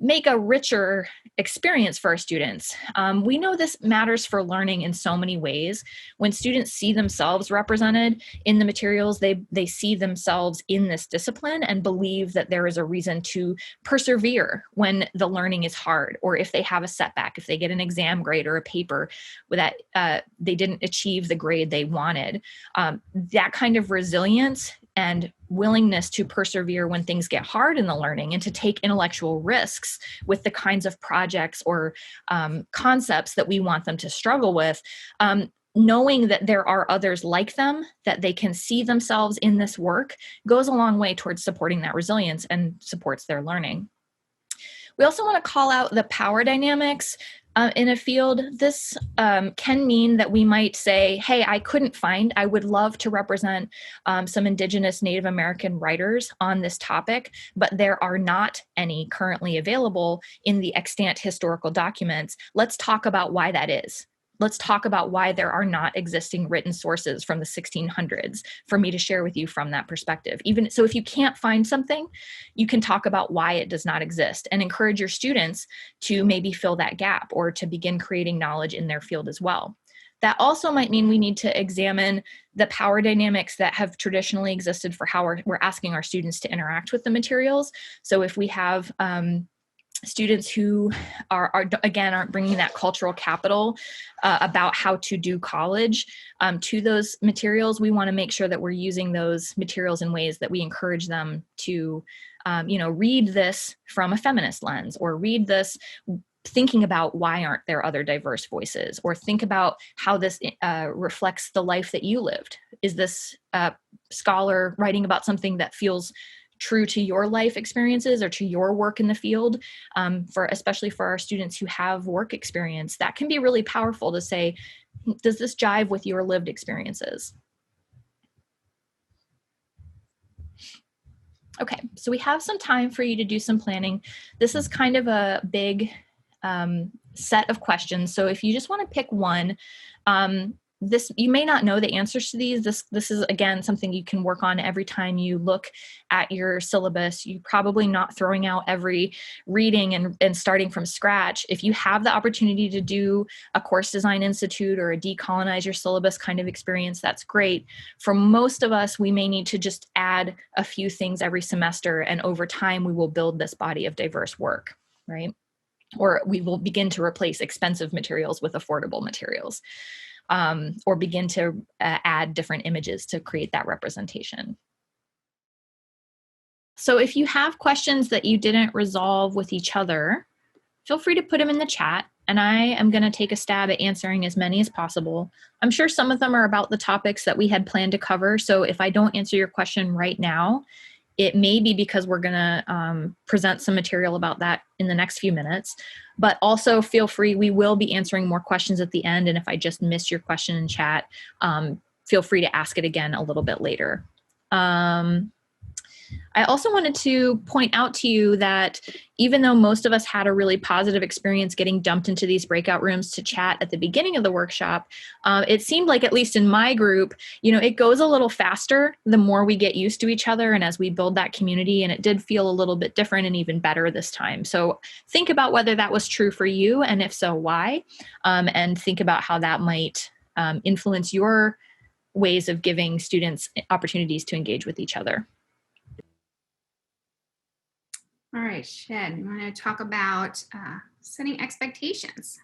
make a richer experience for our students. We know this matters for learning in so many ways. When students see themselves represented in the materials, they see themselves in this discipline and believe that there is a reason to persevere when the learning is hard, or if they have a setback, if they get an exam grade or a paper that they didn't achieve the grade they wanted. That kind of resilience and willingness to persevere when things get hard in the learning and to take intellectual risks with the kinds of projects or concepts that we want them to struggle with, knowing that there are others like them, that they can see themselves in this work, goes a long way towards supporting that resilience and supports their learning. We also want to call out the power dynamics in a field. This can mean that we might say, hey, I would love to represent some Indigenous Native American writers on this topic, but there are not any currently available in the extant historical documents. Let's talk about why that is. Let's talk about why there are not existing written sources from the 1600s for me to share with you from that perspective. Even so, if you can't find something, you can talk about why it does not exist and encourage your students to maybe fill that gap or to begin creating knowledge in their field as well. That also might mean we need to examine the power dynamics that have traditionally existed for how we're asking our students to interact with the materials. So if we have students who aren't bringing that cultural capital about how to do college to those materials, we want to make sure that we're using those materials in ways that we encourage them to, read this from a feminist lens, or read this thinking about why aren't there other diverse voices, or think about how this reflects the life that you lived. Is this scholar writing about something that feels true to your life experiences or to your work in the field? Especially for our students who have work experience, that can be really powerful to say, does this jive with your lived experiences? Okay, so we have some time for you to do some planning. This is kind of a big set of questions. So if you just want to pick one, you may not know the answers to these. This is, again, something you can work on every time you look at your syllabus. You're probably not throwing out every reading and starting from scratch. If you have the opportunity to do a course design institute or a decolonize your syllabus kind of experience, that's great. For most of us, we may need to just add a few things every semester, and over time, we will build this body of diverse work, right? Or we will begin to replace expensive materials with affordable materials, or begin to add different images to create that representation. So if you have questions that you didn't resolve with each other, feel free to put them in the chat, and I am going to take a stab at answering as many as possible. I'm sure some of them are about the topics that we had planned to cover, so if I don't answer your question right now, it may be because we're going to present some material about that in the next few minutes. But also feel free, we will be answering more questions at the end. And if I just missed your question in chat, feel free to ask it again a little bit later. I also wanted to point out to you that even though most of us had a really positive experience getting dumped into these breakout rooms to chat at the beginning of the workshop, it seemed like, at least in my group, it goes a little faster the more we get used to each other and as we build that community, and it did feel a little bit different and even better this time. So think about whether that was true for you, and if so, why, and think about how that might influence your ways of giving students opportunities to engage with each other. All right, Shed, you want to talk about setting expectations?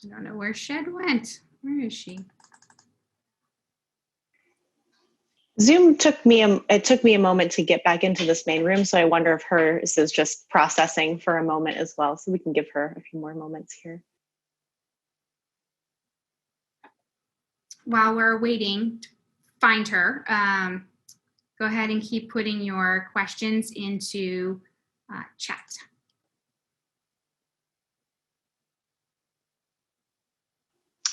I don't know where Shed went. Where is she? Zoom took me a moment to get back into this main room, so I wonder if hers is just processing for a moment as well, so we can give her a few more moments here. While we're waiting to find her, go ahead and keep putting your questions into chat.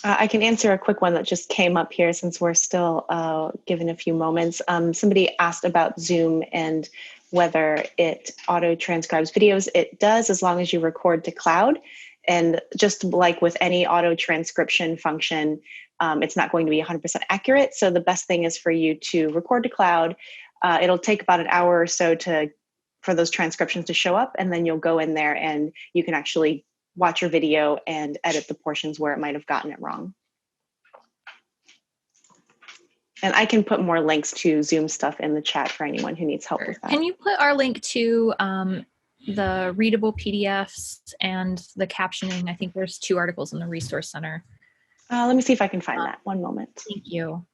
I can answer a quick one that just came up here since we're still given a few moments. Somebody asked about Zoom and whether it auto transcribes videos. It does, as long as you record to cloud. And just like with any auto transcription function, it's not going to be 100% accurate. So the best thing is for you to record to cloud. It'll take about an hour or so for those transcriptions to show up, and then you'll go in there and you can actually watch your video and edit the portions where it might have gotten it wrong. And I can put more links to Zoom stuff in the chat for anyone who needs help with that. Can you put our link to the readable PDFs and the captioning? I think there's 2 articles in the Resource Center. Let me see if I can find that. One moment. Thank you.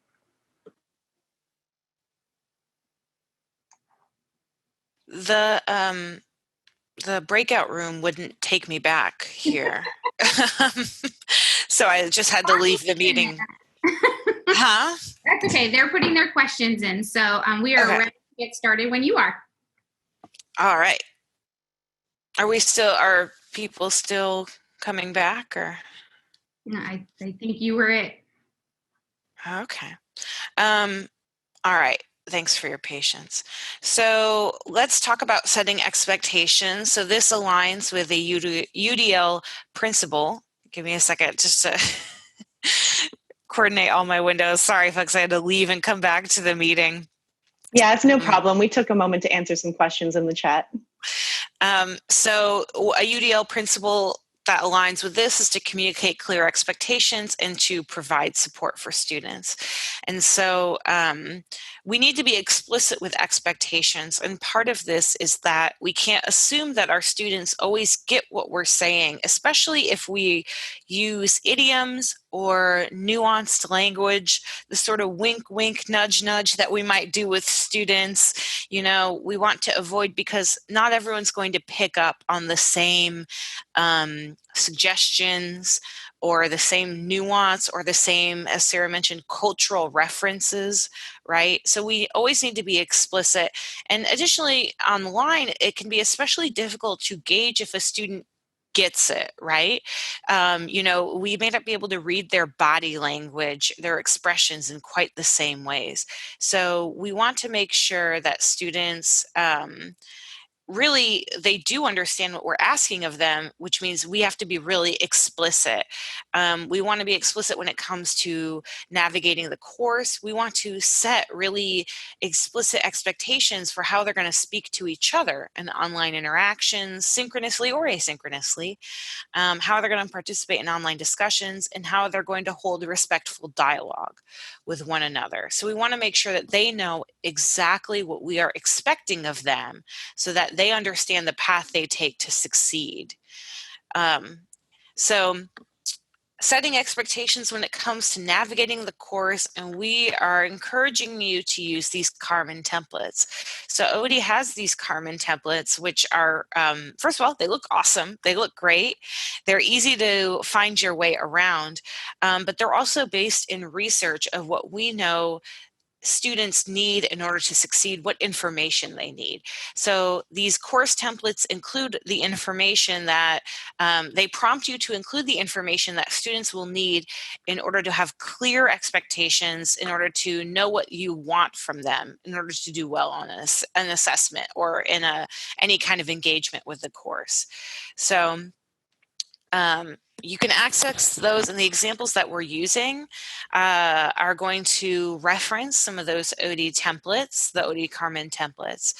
The breakout room wouldn't take me back here. So I just had to leave the meeting. Huh? That's okay. They're putting their questions in. So we are ready to get started when you are. All right. Are people still coming back, or? I think you were it. Okay. All right. Thanks for your patience. So let's talk about setting expectations. So this aligns with the UDL principle. Give me a second just to coordinate all my windows. Sorry, folks, I had to leave and come back to the meeting. Yeah, it's no problem. We took a moment to answer some questions in the chat. So a UDL principle that aligns with this is to communicate clear expectations and to provide support for students. And so we need to be explicit with expectations. And part of this is that we can't assume that our students always get what we're saying, especially if we use idioms or nuanced language, the sort of wink, wink, nudge, nudge that we might do with students. You know, we want to avoid, because not everyone's going to pick up on the same suggestions or the same nuance or the same, as Sarah mentioned, cultural references, right? So we always need to be explicit. And additionally, online, it can be especially difficult to gauge if a student gets it, right? You know, we may not be able to read their body language, their expressions in quite the same ways. So we want to make sure that students really, they do understand what we're asking of them, which means we have to be really explicit. We want to be explicit when it comes to navigating the course. We want to set really explicit expectations for how they're going to speak to each other in online interactions, synchronously or asynchronously, how they're going to participate in online discussions, and how they're going to hold a respectful dialogue with one another. So we want to make sure that they know exactly what we are expecting of them, so that they understand the path they take to succeed. So setting expectations when it comes to navigating the course, and we are encouraging you to use these Carmen templates. So Odie has these Carmen templates, which are, first of all, they look awesome. They look great. They're easy to find your way around, but they're also based in research of what we know students need in order to succeed, what information they need. So these course templates include the information that they prompt you to include the information that students will need in order to have clear expectations, in order to know what you want from them, in order to do well on an assessment or in any kind of engagement with the course. So you can access those, and the examples that we're using are going to reference some of those OD templates, the OD Carmen templates.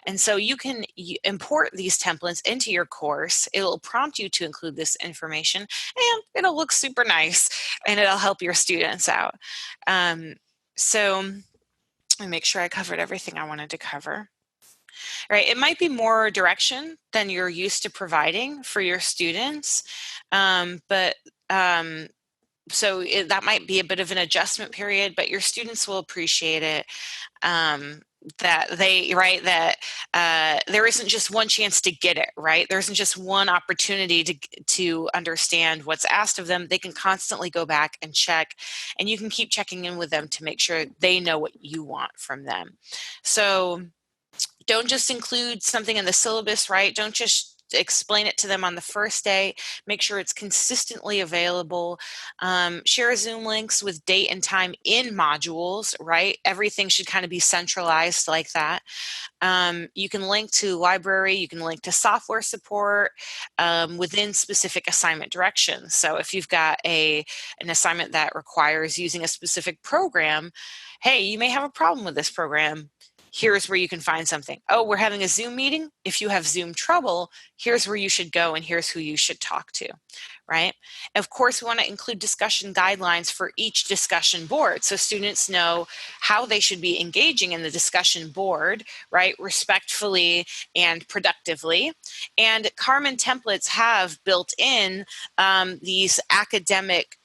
And so you can import these templates into your course. It'll prompt you to include this information, and it'll look super nice, and it'll help your students out. So let me make sure I covered everything I wanted to cover. Right, it might be more direction than you're used to providing for your students, but so that might be a bit of an adjustment period, but your students will appreciate it. That there isn't just one chance to get it right. There isn't just one opportunity to understand what's asked of them. They can constantly go back and check, and you can keep checking in with them to make sure they know what you want from them. So don't just include something in the syllabus, right? Don't just explain it to them on the first day. Make sure it's consistently available. Share Zoom links with date and time in modules, right? Everything should kind of be centralized like that. You can link to library, you can link to software support within specific assignment directions. So if you've got an assignment that requires using a specific program, hey, you may have a problem with this program. Here's where you can find something. Oh, we're having a Zoom meeting. If you have Zoom trouble, here's where you should go, and here's who you should talk to, right? Of course, we want to include discussion guidelines for each discussion board, so students know how they should be engaging in the discussion board, right, respectfully and productively. And Carmen templates have built in these academic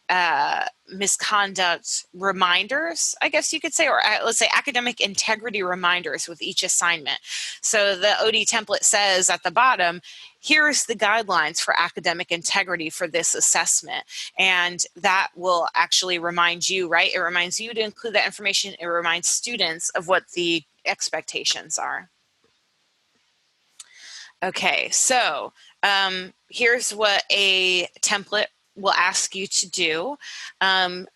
misconduct reminders, I guess you could say, or let's say academic integrity reminders with each assignment. So the OD template says at the bottom, here's the guidelines for academic integrity for this assessment. And that will actually remind you, right? It reminds you to include that information. It reminds students of what the expectations are. Okay, so here's what a template will ask you to do,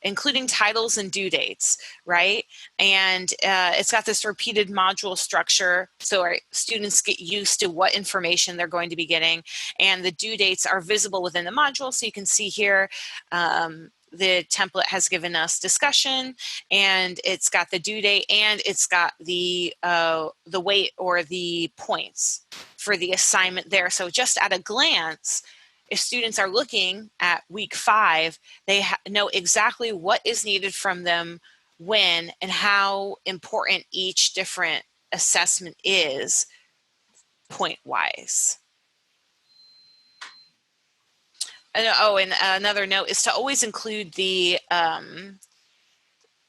including titles and due dates, right? And it's got this repeated module structure, so our students get used to what information they're going to be getting, and the due dates are visible within the module. So you can see here, the template has given us discussion, and it's got the due date, and it's got the weight or the points for the assignment there. So just at a glance, if students are looking at week 5, they know exactly what is needed from them when and how important each different assessment is point-wise. And, and another note is to always include the,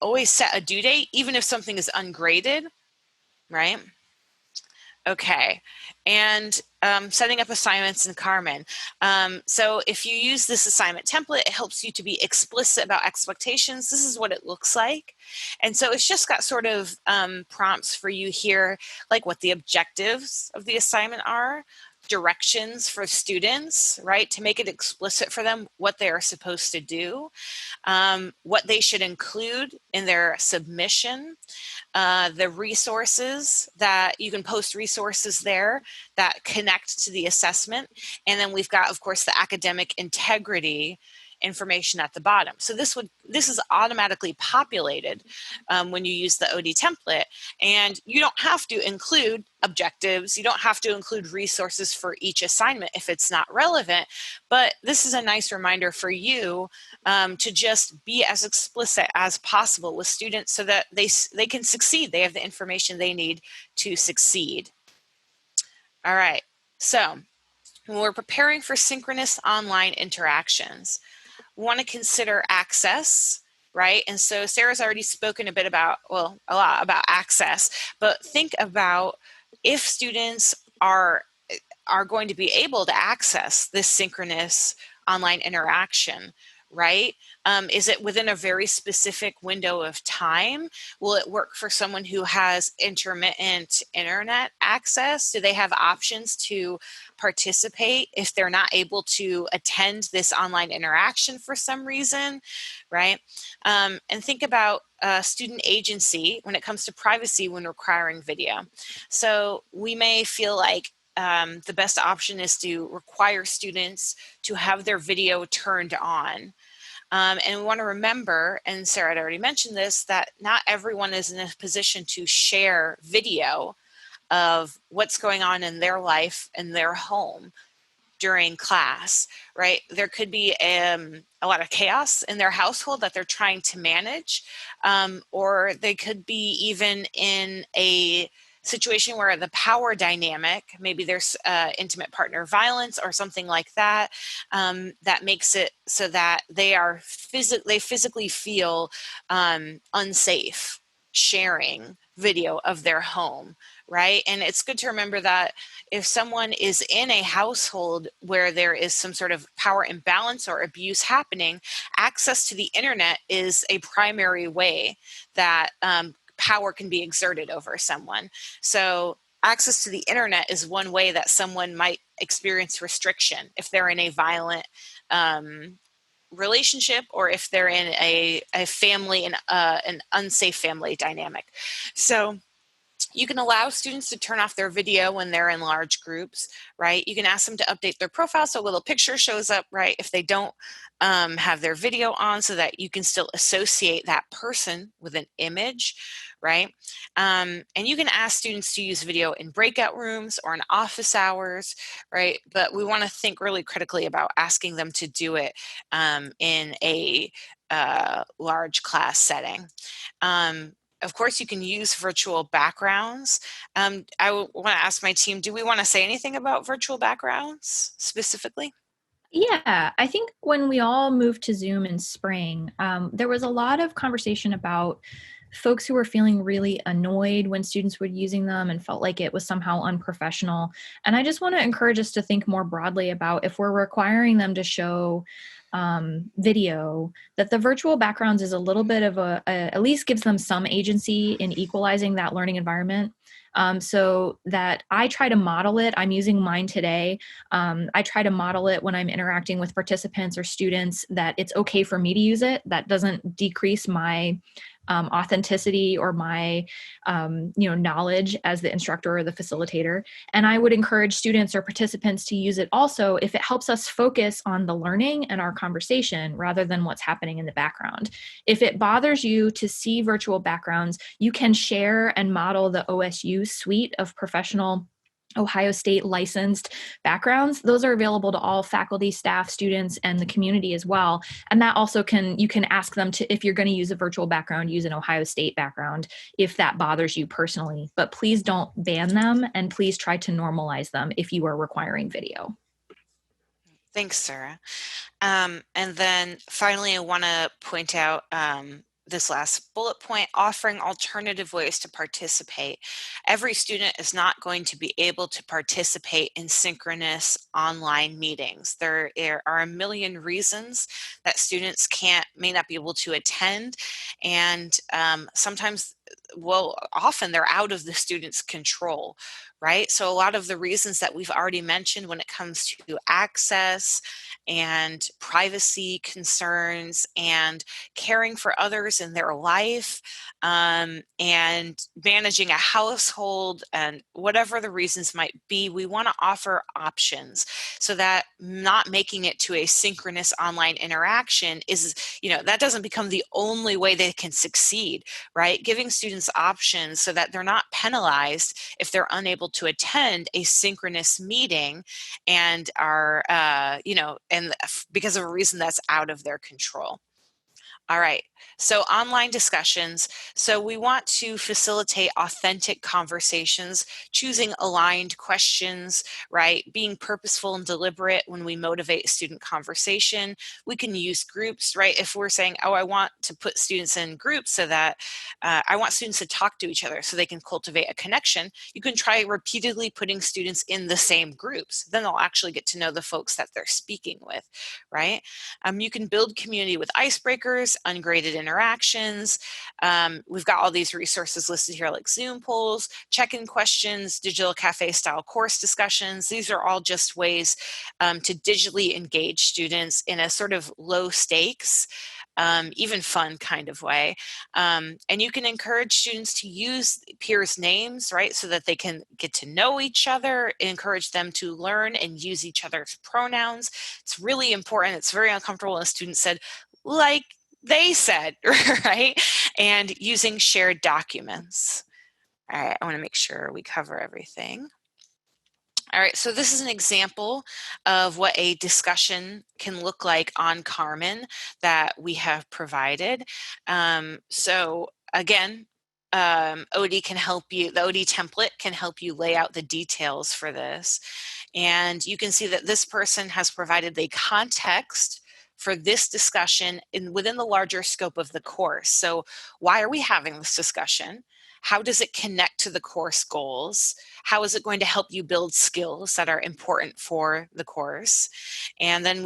always set a due date, even if something is ungraded, right? Okay, and setting up assignments in Carmen. So if you use this assignment template, it helps you to be explicit about expectations. This is what it looks like. And so it's just got sort of prompts for you here, like what the objectives of the assignment are, directions for students, right, to make it explicit for them what they are supposed to do, what they should include in their submission, the resources that you can post resources there that connect to the assessment. And then we've got, of course, the academic integrity information at the bottom. So this is automatically populated when you use the OD template, and you don't have to include objectives. You don't have to include resources for each assignment if it's not relevant, but this is a nice reminder for you to just be as explicit as possible with students so that they can succeed. They have the information they need to succeed. All right, so when we're preparing for synchronous online interactions, we want to consider access, right? And so Sarah's already spoken a lot about access, but think about if students are going to be able to access this synchronous online interaction, right? Is it within a very specific window of time? Will it work for someone who has intermittent internet access? Do they have options to participate if they're not able to attend this online interaction for some reason, right? And think about student agency when it comes to privacy when requiring video. So we may feel like the best option is to require students to have their video turned on. And we want to remember, and Sarah had already mentioned this, that not everyone is in a position to share video of what's going on in their life and their home during class, right? There could be a lot of chaos in their household that they're trying to manage, or they could be even in a situation where the power dynamic, maybe there's intimate partner violence or something like that, that makes it so that they physically feel unsafe sharing video of their home, right? And it's good to remember that if someone is in a household where there is some sort of power imbalance or abuse happening, access to the internet is a primary way that power can be exerted over someone. So access to the internet is one way that someone might experience restriction if they're in a violent relationship or if they're in a family and an unsafe family dynamic. So you can allow students to turn off their video when they're in large groups, right? You can ask them to update their profile so a little picture shows up, right? If they don't have their video on, so that you can still associate that person with an image, right? And you can ask students to use video in breakout rooms or in office hours, right? But we want to think really critically about asking them to do it in a large class setting. Of course, you can use virtual backgrounds. I want to ask my team, do we want to say anything about virtual backgrounds specifically? Yeah, I think when we all moved to Zoom in spring, there was a lot of conversation about folks who were feeling really annoyed when students were using them and felt like it was somehow unprofessional. And I just want to encourage us to think more broadly about if we're requiring them to show video, that the virtual backgrounds is a little bit of at least gives them some agency in equalizing that learning environment. So that I try to model it. I'm using mine today. I try to model it when I'm interacting with participants or students, that it's okay for me to use it. That doesn't decrease my authenticity or my knowledge as the instructor or the facilitator. And I would encourage students or participants to use it also if it helps us focus on the learning and our conversation rather than what's happening in the background. If it bothers you to see virtual backgrounds, you can share and model the OSU suite of professional Ohio State licensed backgrounds, those are available to all faculty, staff, students, and the community as well. And that also you can ask them to, if you're going to use a virtual background, use an Ohio State background if that bothers you personally. But please don't ban them, and please try to normalize them if you are requiring video. Thanks, Sarah. And then finally, I want to point out this last bullet point, offering alternative ways to participate. Every student is not going to be able to participate in synchronous online meetings. There are a million reasons that students may not be able to attend, and sometimes, well, often they're out of the student's control, right? So a lot of the reasons that we've already mentioned when it comes to access and privacy concerns and caring for others in their life, and managing a household, and whatever the reasons might be, we want to offer options so that not making it to a synchronous online interaction is, that doesn't become the only way they can succeed, right? Giving students options so that they're not penalized if they're unable to attend a synchronous meeting and are, and because of a reason that's out of their control. All right, so online discussions. So we want to facilitate authentic conversations, choosing aligned questions, right? Being purposeful and deliberate when we motivate student conversation. We can use groups, right? If we're saying, oh, I want to put students in groups so that I want students to talk to each other so they can cultivate a connection, you can try repeatedly putting students in the same groups. Then they'll actually get to know the folks that they're speaking with, right? You can build community with icebreakers, ungraded interactions. We've got all these resources listed here like Zoom polls, check-in questions, digital cafe style course discussions. These are all just ways to digitally engage students in a sort of low stakes, even fun kind of way. And you can encourage students to use peers' names, right, so that they can get to know each other, encourage them to learn and use each other's pronouns. It's really important. It's very uncomfortable when a student said, like they said, right? And using shared documents. All right, I want to make sure we cover everything. All right, so this is an example of what a discussion can look like on Carmen that we have provided. So again, OD can help you, the OD template can help you lay out the details for this. And you can see that this person has provided the context for this discussion within the larger scope of the course. So why are we having this discussion? How does it connect to the course goals? How is it going to help you build skills that are important for the course? And then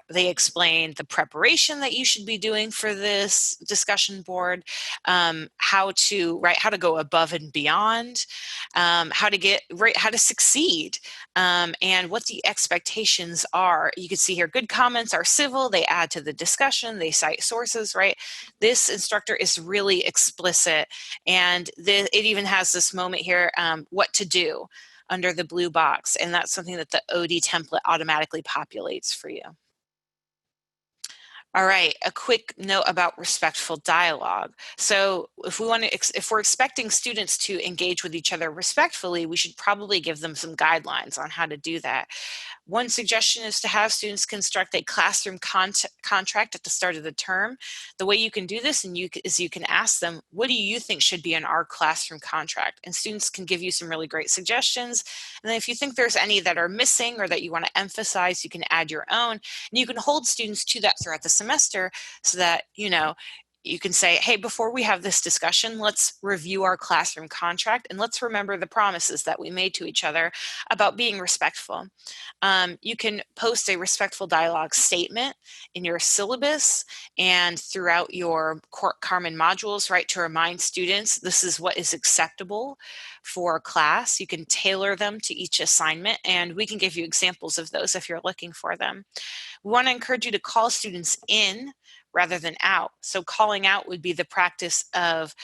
they explain the preparation that you should be doing for this discussion board, how to go above and beyond, how to succeed, and what the expectations are. You can see here, good comments are civil, they add to the discussion, they cite sources, right? This instructor is really explicit, and it even has this moment here, what to do under the blue box, and that's something that the OD template automatically populates for you. All right, a quick note about respectful dialogue. So if we're expecting students to engage with each other respectfully, we should probably give them some guidelines on how to do that. One suggestion is to have students construct a classroom contract at the start of the term. The way you can do this is you can ask them, what do you think should be in our classroom contract? And students can give you some really great suggestions. And then if you think there's any that are missing or that you want to emphasize, you can add your own. And you can hold students to that throughout the semester so that, you can say, hey, before we have this discussion, let's review our classroom contract and let's remember the promises that we made to each other about being respectful. You can post a respectful dialogue statement in your syllabus and throughout your Carmen modules, right, to remind students this is what is acceptable for class. You can tailor them to each assignment, and we can give you examples of those if you're looking for them. We want to encourage you to call students in rather than out. So calling out would be the practice of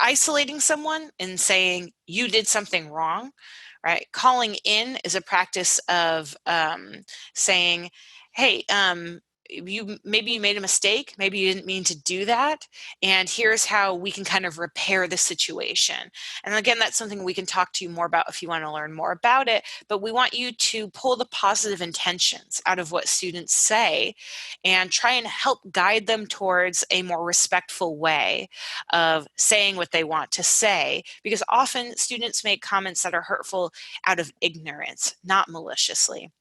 isolating someone and saying you did something wrong, right? Calling in is a practice of saying, hey, maybe you made a mistake, maybe you didn't mean to do that, and here's how we can kind of repair the situation. And again, that's something we can talk to you more about if you want to learn more about it, but we want you to pull the positive intentions out of what students say and try and help guide them towards a more respectful way of saying what they want to say, because often students make comments that are hurtful out of ignorance, not maliciously.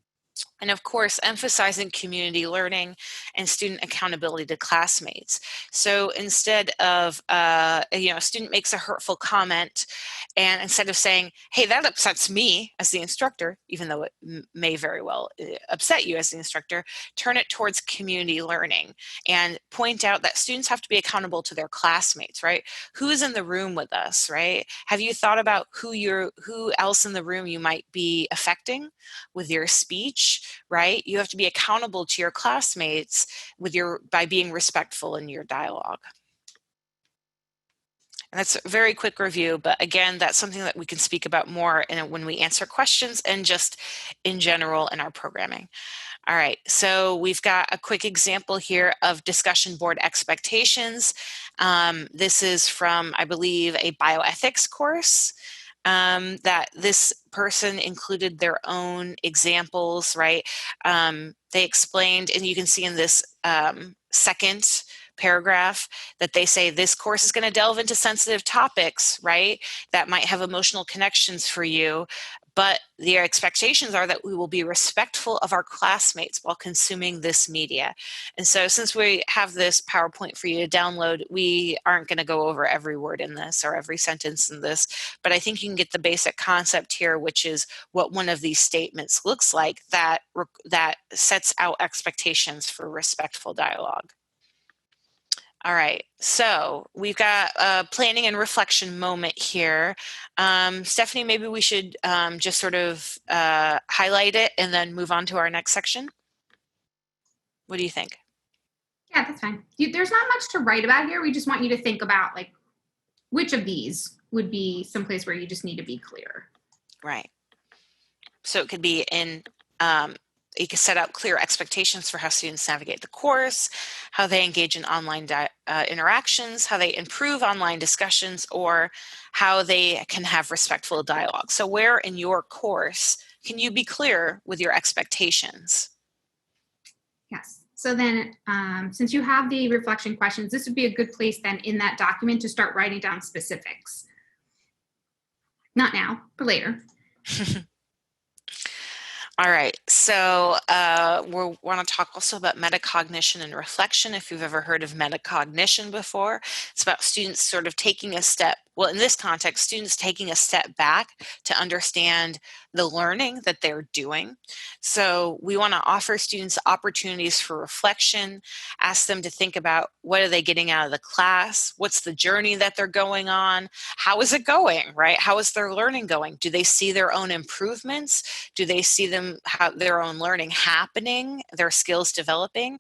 And of course, emphasizing community learning and student accountability to classmates. So instead of, a student makes a hurtful comment, and instead of saying, hey, that upsets me as the instructor, even though it may very well upset you as the instructor, turn it towards community learning and point out that students have to be accountable to their classmates, right? Who is in the room with us, right? Have you thought about who else in the room you might be affecting with your speech? Right? You have to be accountable to your classmates by being respectful in your dialogue. And that's a very quick review, but again, that's something that we can speak about more when we answer questions and just in general in our programming. All right, so we've got a quick example here of discussion board expectations. This is from, I believe, a bioethics course. That this person included their own examples, right? They explained, and you can see in this second paragraph that they say this course is going to delve into sensitive topics, right? That might have emotional connections for you, but the expectations are that we will be respectful of our classmates while consuming this media. And so since we have this PowerPoint for you to download, we aren't going to go over every word in this or every sentence in this, but I think you can get the basic concept here, which is what one of these statements looks like that sets out expectations for respectful dialogue. All right, so we've got a planning and reflection moment here. Stephanie, maybe we should just sort of highlight it and then move on to our next section. What do you think? Yeah, that's fine. There's not much to write about here. We just want you to think about like which of these would be someplace where you just need to be clear. Right. So it could be in you can set out clear expectations for how students navigate the course, how they engage in online interactions, how they improve online discussions, or how they can have respectful dialogue. So where in your course can you be clear with your expectations? Yes. So then since you have the reflection questions, this would be a good place then in that document to start writing down specifics. Not now, but later. All right, so we want to talk also about metacognition and reflection. If you've ever heard of metacognition before, it's about students sort of taking a step, well, in this context, students taking a step back to understand the learning that they're doing. So we want to offer students opportunities for reflection, ask them to think about what are they getting out of the class, what's the journey that they're going on, how is it going, right? How is their learning going? Do they see their own improvements? Do they see their own learning happening, their skills developing?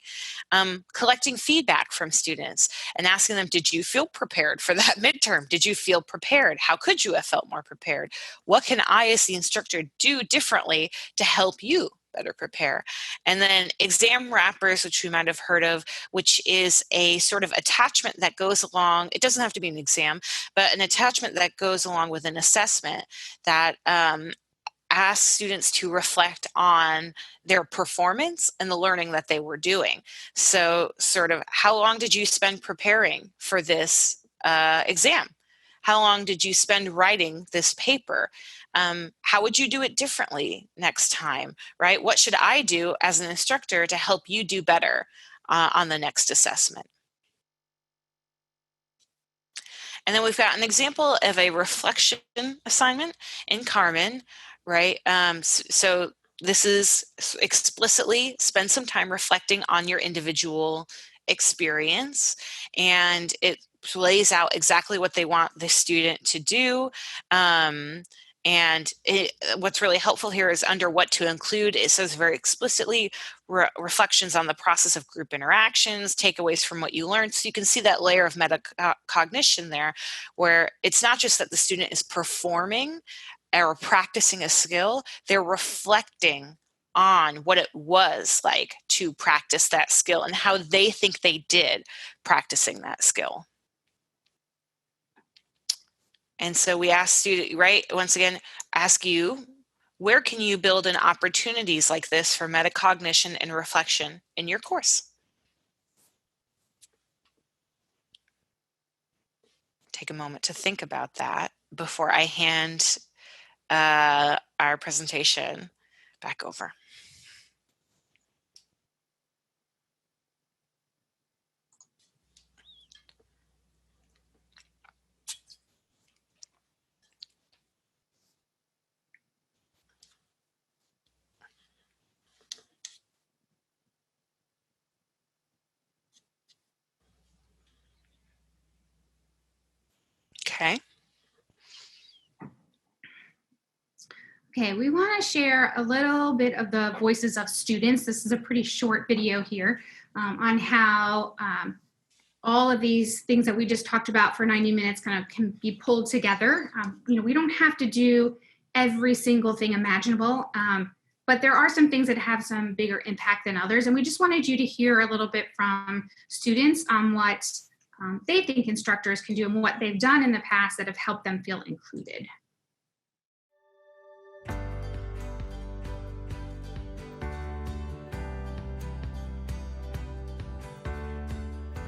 Collecting feedback from students and asking them, did you feel prepared for that midterm? Did you feel prepared? How could you have felt more prepared? What can I, as the instructor, do differently to help you better prepare? And then exam wrappers, which we might have heard of, which is a sort of attachment that goes along. It doesn't have to be an exam, but an attachment that goes along with an assessment that ask students to reflect on their performance and the learning that they were doing. So sort of, how long did you spend preparing for this exam? How long did you spend writing this paper? How would you do it differently next time, right? What should I do as an instructor to help you do better on the next assessment? And then we've got an example of a reflection assignment in Carmen, right? So this is explicitly spend some time reflecting on your individual experience, and it lays out exactly what they want the student to do. What's really helpful here is under what to include. It says very explicitly reflections on the process of group interactions, takeaways from what you learned. So you can see that layer of metacognition there, where it's not just that the student is performing or practicing a skill, they're reflecting on what it was like to practice that skill and how they think they did practicing that skill. And so we asked you, right, once again, ask you, where can you build in opportunities like this for metacognition and reflection in your course? Take a moment to think about that before I hand our presentation back over. Okay. Okay, we want to share a little bit of the voices of students. This is a pretty short video here on how all of these things that we just talked about for 90 minutes kind of can be pulled together. We don't have to do every single thing imaginable, but there are some things that have some bigger impact than others. And we just wanted you to hear a little bit from students on what they think instructors can do and what they've done in the past that have helped them feel included.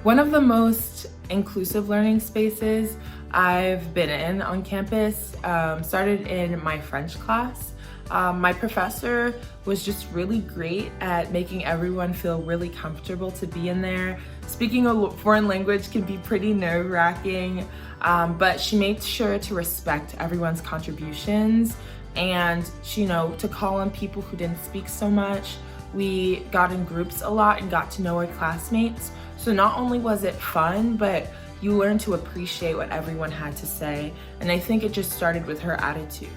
One of the most inclusive learning spaces I've been in on campus started in my French class. My professor was just really great at making everyone feel really comfortable to be in there. Speaking a foreign language can be pretty nerve-wracking, but she made sure to respect everyone's contributions and, to call on people who didn't speak so much. We got in groups a lot and got to know our classmates. So not only was it fun, but you learned to appreciate what everyone had to say. And I think it just started with her attitude.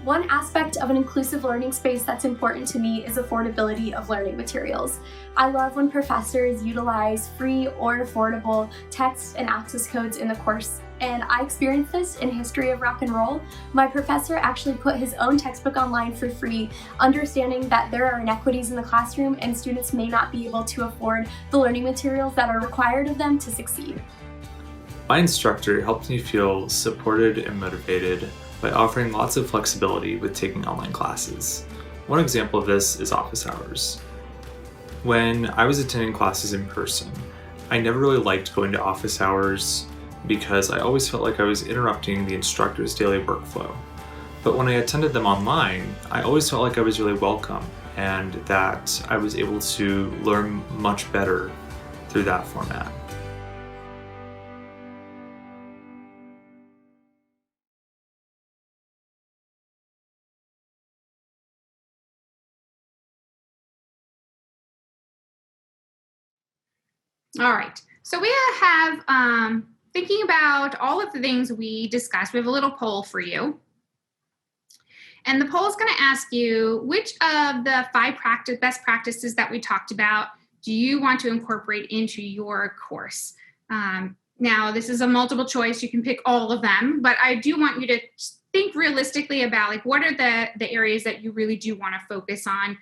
One aspect of an inclusive learning space that's important to me is affordability of learning materials. I love when professors utilize free or affordable text and access codes in the course. And I experienced this in History of Rock and Roll. My professor actually put his own textbook online for free, understanding that there are inequities in the classroom and students may not be able to afford the learning materials that are required of them to succeed. My instructor helped me feel supported and motivated by offering lots of flexibility with taking online classes. One example of this is office hours. When I was attending classes in person, I never really liked going to office hours because I always felt like I was interrupting the instructor's daily workflow. But when I attended them online, I always felt like I was really welcome and that I was able to learn much better through that format. All right, so we have, thinking about all of the things we discussed, we have a little poll for you. And the poll is going to ask you, which of the 5 best practices that we talked about do you want to incorporate into your course? Now, this is a multiple choice. You can pick all of them, but I do want you to think realistically about what are the areas that you really do want to focus on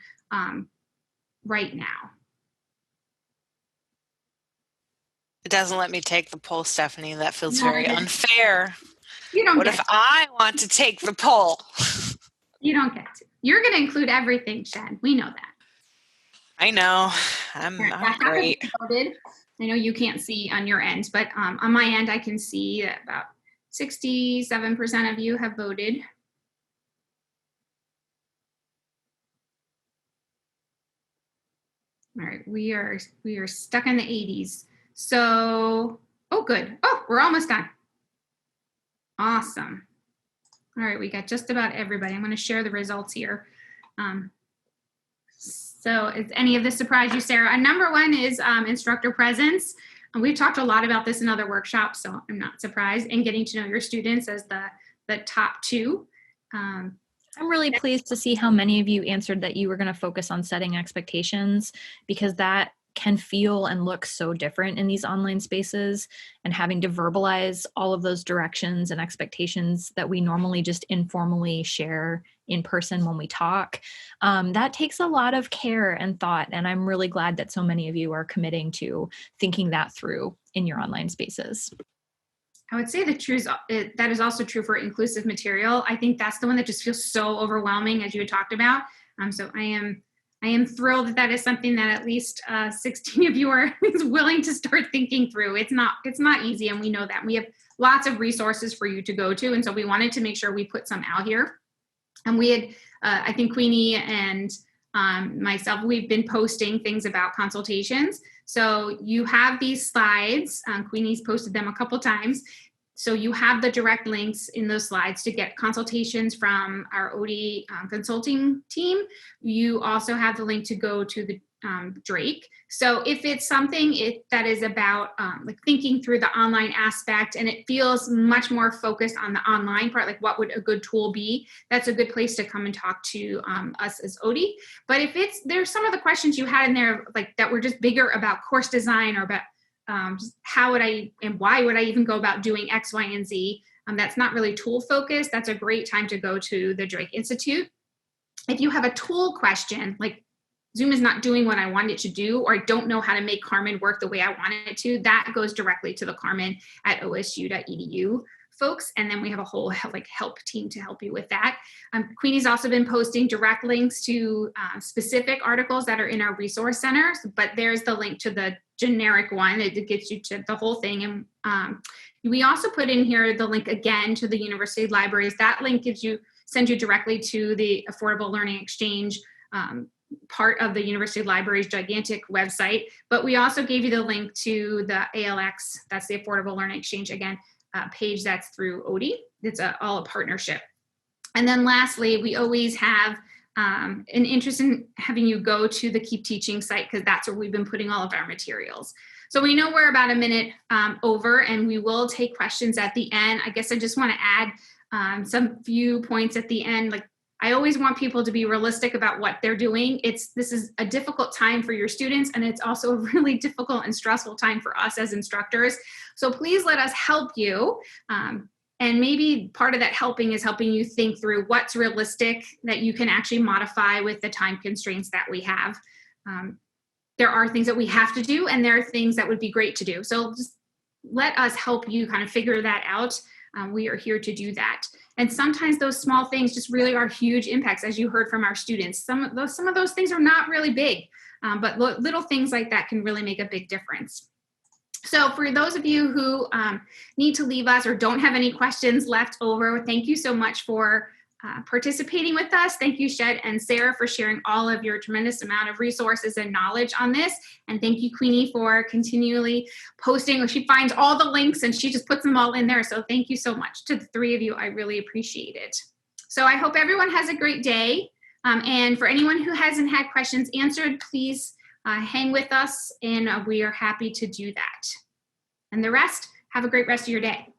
right now. It doesn't let me take the poll, Stephanie. That feels very unfair. You don't What get if to. I want to take the poll? You don't get to. You're going to include everything, Shen. We know that. I know. I'm great. Voted. I know you can't see on your end, but on my end, I can see that about 67% of you have voted. All right, we are stuck in the 80s. So, oh, good. Oh, we're almost done. Awesome. All right, we got just about everybody. I'm going to share the results here. So is any of this surprise you, Sarah? Number 1 is instructor presence. And we've talked a lot about this in other workshops, so I'm not surprised. And getting to know your students as the top 2. I'm really pleased to see how many of you answered that you were going to focus on setting expectations, because that can feel and look so different in these online spaces, and having to verbalize all of those directions and expectations that we normally just informally share in person when we talk, that takes a lot of care and thought. And I'm really glad that so many of you are committing to thinking that through in your online spaces. I would say that is also true for inclusive material. I think that's the one that just feels so overwhelming, as you had talked about. So I am thrilled that is something that at least 16 of you are willing to start thinking through. It's not easy, and we know that. We have lots of resources for you to go to, and so we wanted to make sure we put some out here. And we had, I think Queenie and myself, we've been posting things about consultations. So you have these slides. Queenie's posted them a couple times. So you have the direct links in those slides to get consultations from our OD consulting team. You also have the link to go to the Drake. So if it's something that is about like thinking through the online aspect, and it feels much more focused on the online part, like what would a good tool be, that's a good place to come and talk to us as OD. But if there's some of the questions you had in there, like that were just bigger about course design or about just how would I and why would I even go about doing X, Y, and Z, that's not really tool focused, that's a great time to go to the Drake Institute. If you have a tool question, like Zoom is not doing what I want it to do, or I don't know how to make Carmen work the way I want it to, that goes directly to the Carmen at osu.edu folks. And then we have a whole help team to help you with that. Queenie's also been posting direct links to specific articles that are in our resource centers, but there's the link to the generic one. It gets you to the whole thing. And we also put in here the link again to the university libraries. That link sends you directly to the Affordable Learning Exchange part of the university library's gigantic website. But we also gave you the link to the ALX, that's the Affordable Learning Exchange, again, page that's through OD. It's all a partnership. And then lastly, we always have an interest in having you go to the Keep Teaching site, because that's where we've been putting all of our materials. So we know we're about a minute over, and we will take questions at the end. I guess I just want to add some few points at the end. Like, I always want people to be realistic about what they're doing. This is a difficult time for your students, and it's also a really difficult and stressful time for us as instructors. So please let us help you. And maybe part of that helping is helping you think through what's realistic that you can actually modify with the time constraints that we have. There are things that we have to do, and there are things that would be great to do. So just let us help you kind of figure that out. We are here to do that. And sometimes those small things just really are huge impacts, as you heard from our students. Some of those things are not really big, but little things like that can really make a big difference. So for those of you who need to leave us or don't have any questions left over, thank you so much for participating with us. Thank you, Shed and Sarah, for sharing all of your tremendous amount of resources and knowledge on this. And thank you, Queenie, for continually posting. She finds all the links and she just puts them all in there. So thank you so much to the three of you. I really appreciate it. So I hope everyone has a great day. And for anyone who hasn't had questions answered, please hang with us, and we are happy to do that. And the rest, have a great rest of your day.